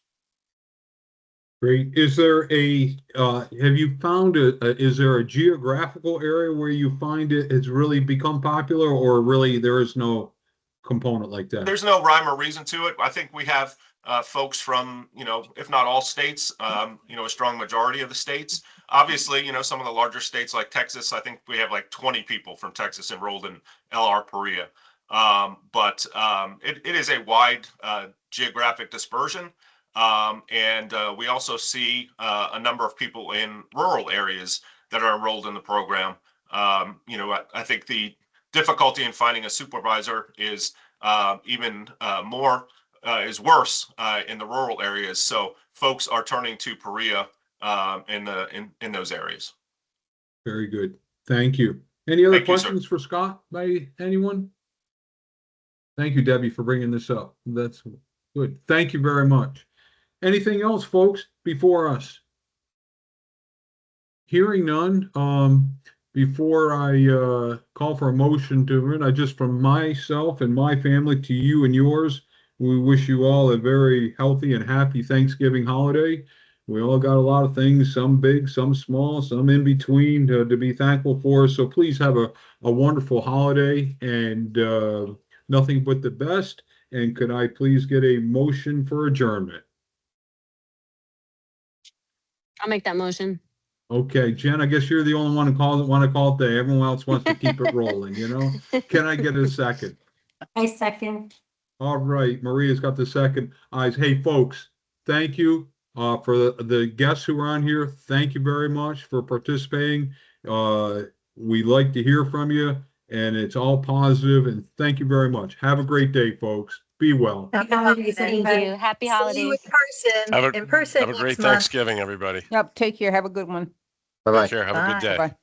Great. Is there have you found is there a geographical area where you find it's really become popular, or really there is no component like that? There's no rhyme or reason to it. I think we have folks from, if not all states, a strong majority of the states. Obviously, some of the larger states like Texas, I think we have like 20 people from Texas enrolled in LR Perea. But it is a wide geographic dispersion. And we also see a number of people in rural areas that are enrolled in the program. I think the difficulty in finding a supervisor is even more is worse in the rural areas. So folks are turning to Perea in those areas. Very good. Thank you. Any other Thank you, sir. questions for Scott by anyone? Thank you, Debbie, for bringing this up. That's good. Thank you very much. Anything else, folks, before us? Hearing none, before I call for a motion to, I just from myself and my family to you and yours, we wish you all a very healthy and happy Thanksgiving holiday. We all got a lot of things, some big, some small, some in between to be thankful for. So please have a wonderful holiday and nothing but the best. And could I please get a motion for adjournment? I'll make that motion. Okay, Jen, I guess you're the only one who want to call it day. Everyone else wants to keep it rolling, Can I get a second? I second. All right, Maria's got the second. Hey, folks, thank you for the guests who are on here. Thank you very much for participating. We like to hear from you, and it's all positive. And thank you very much. Have a great day, folks. Be well. Happy holidays, Thank everybody. you. Happy See you in holidays. person, Have a in person Have a great next month. Thanksgiving, everybody. Yep, take care. Have a good one. Take Bye-bye. care. Have a good Bye. day. Bye.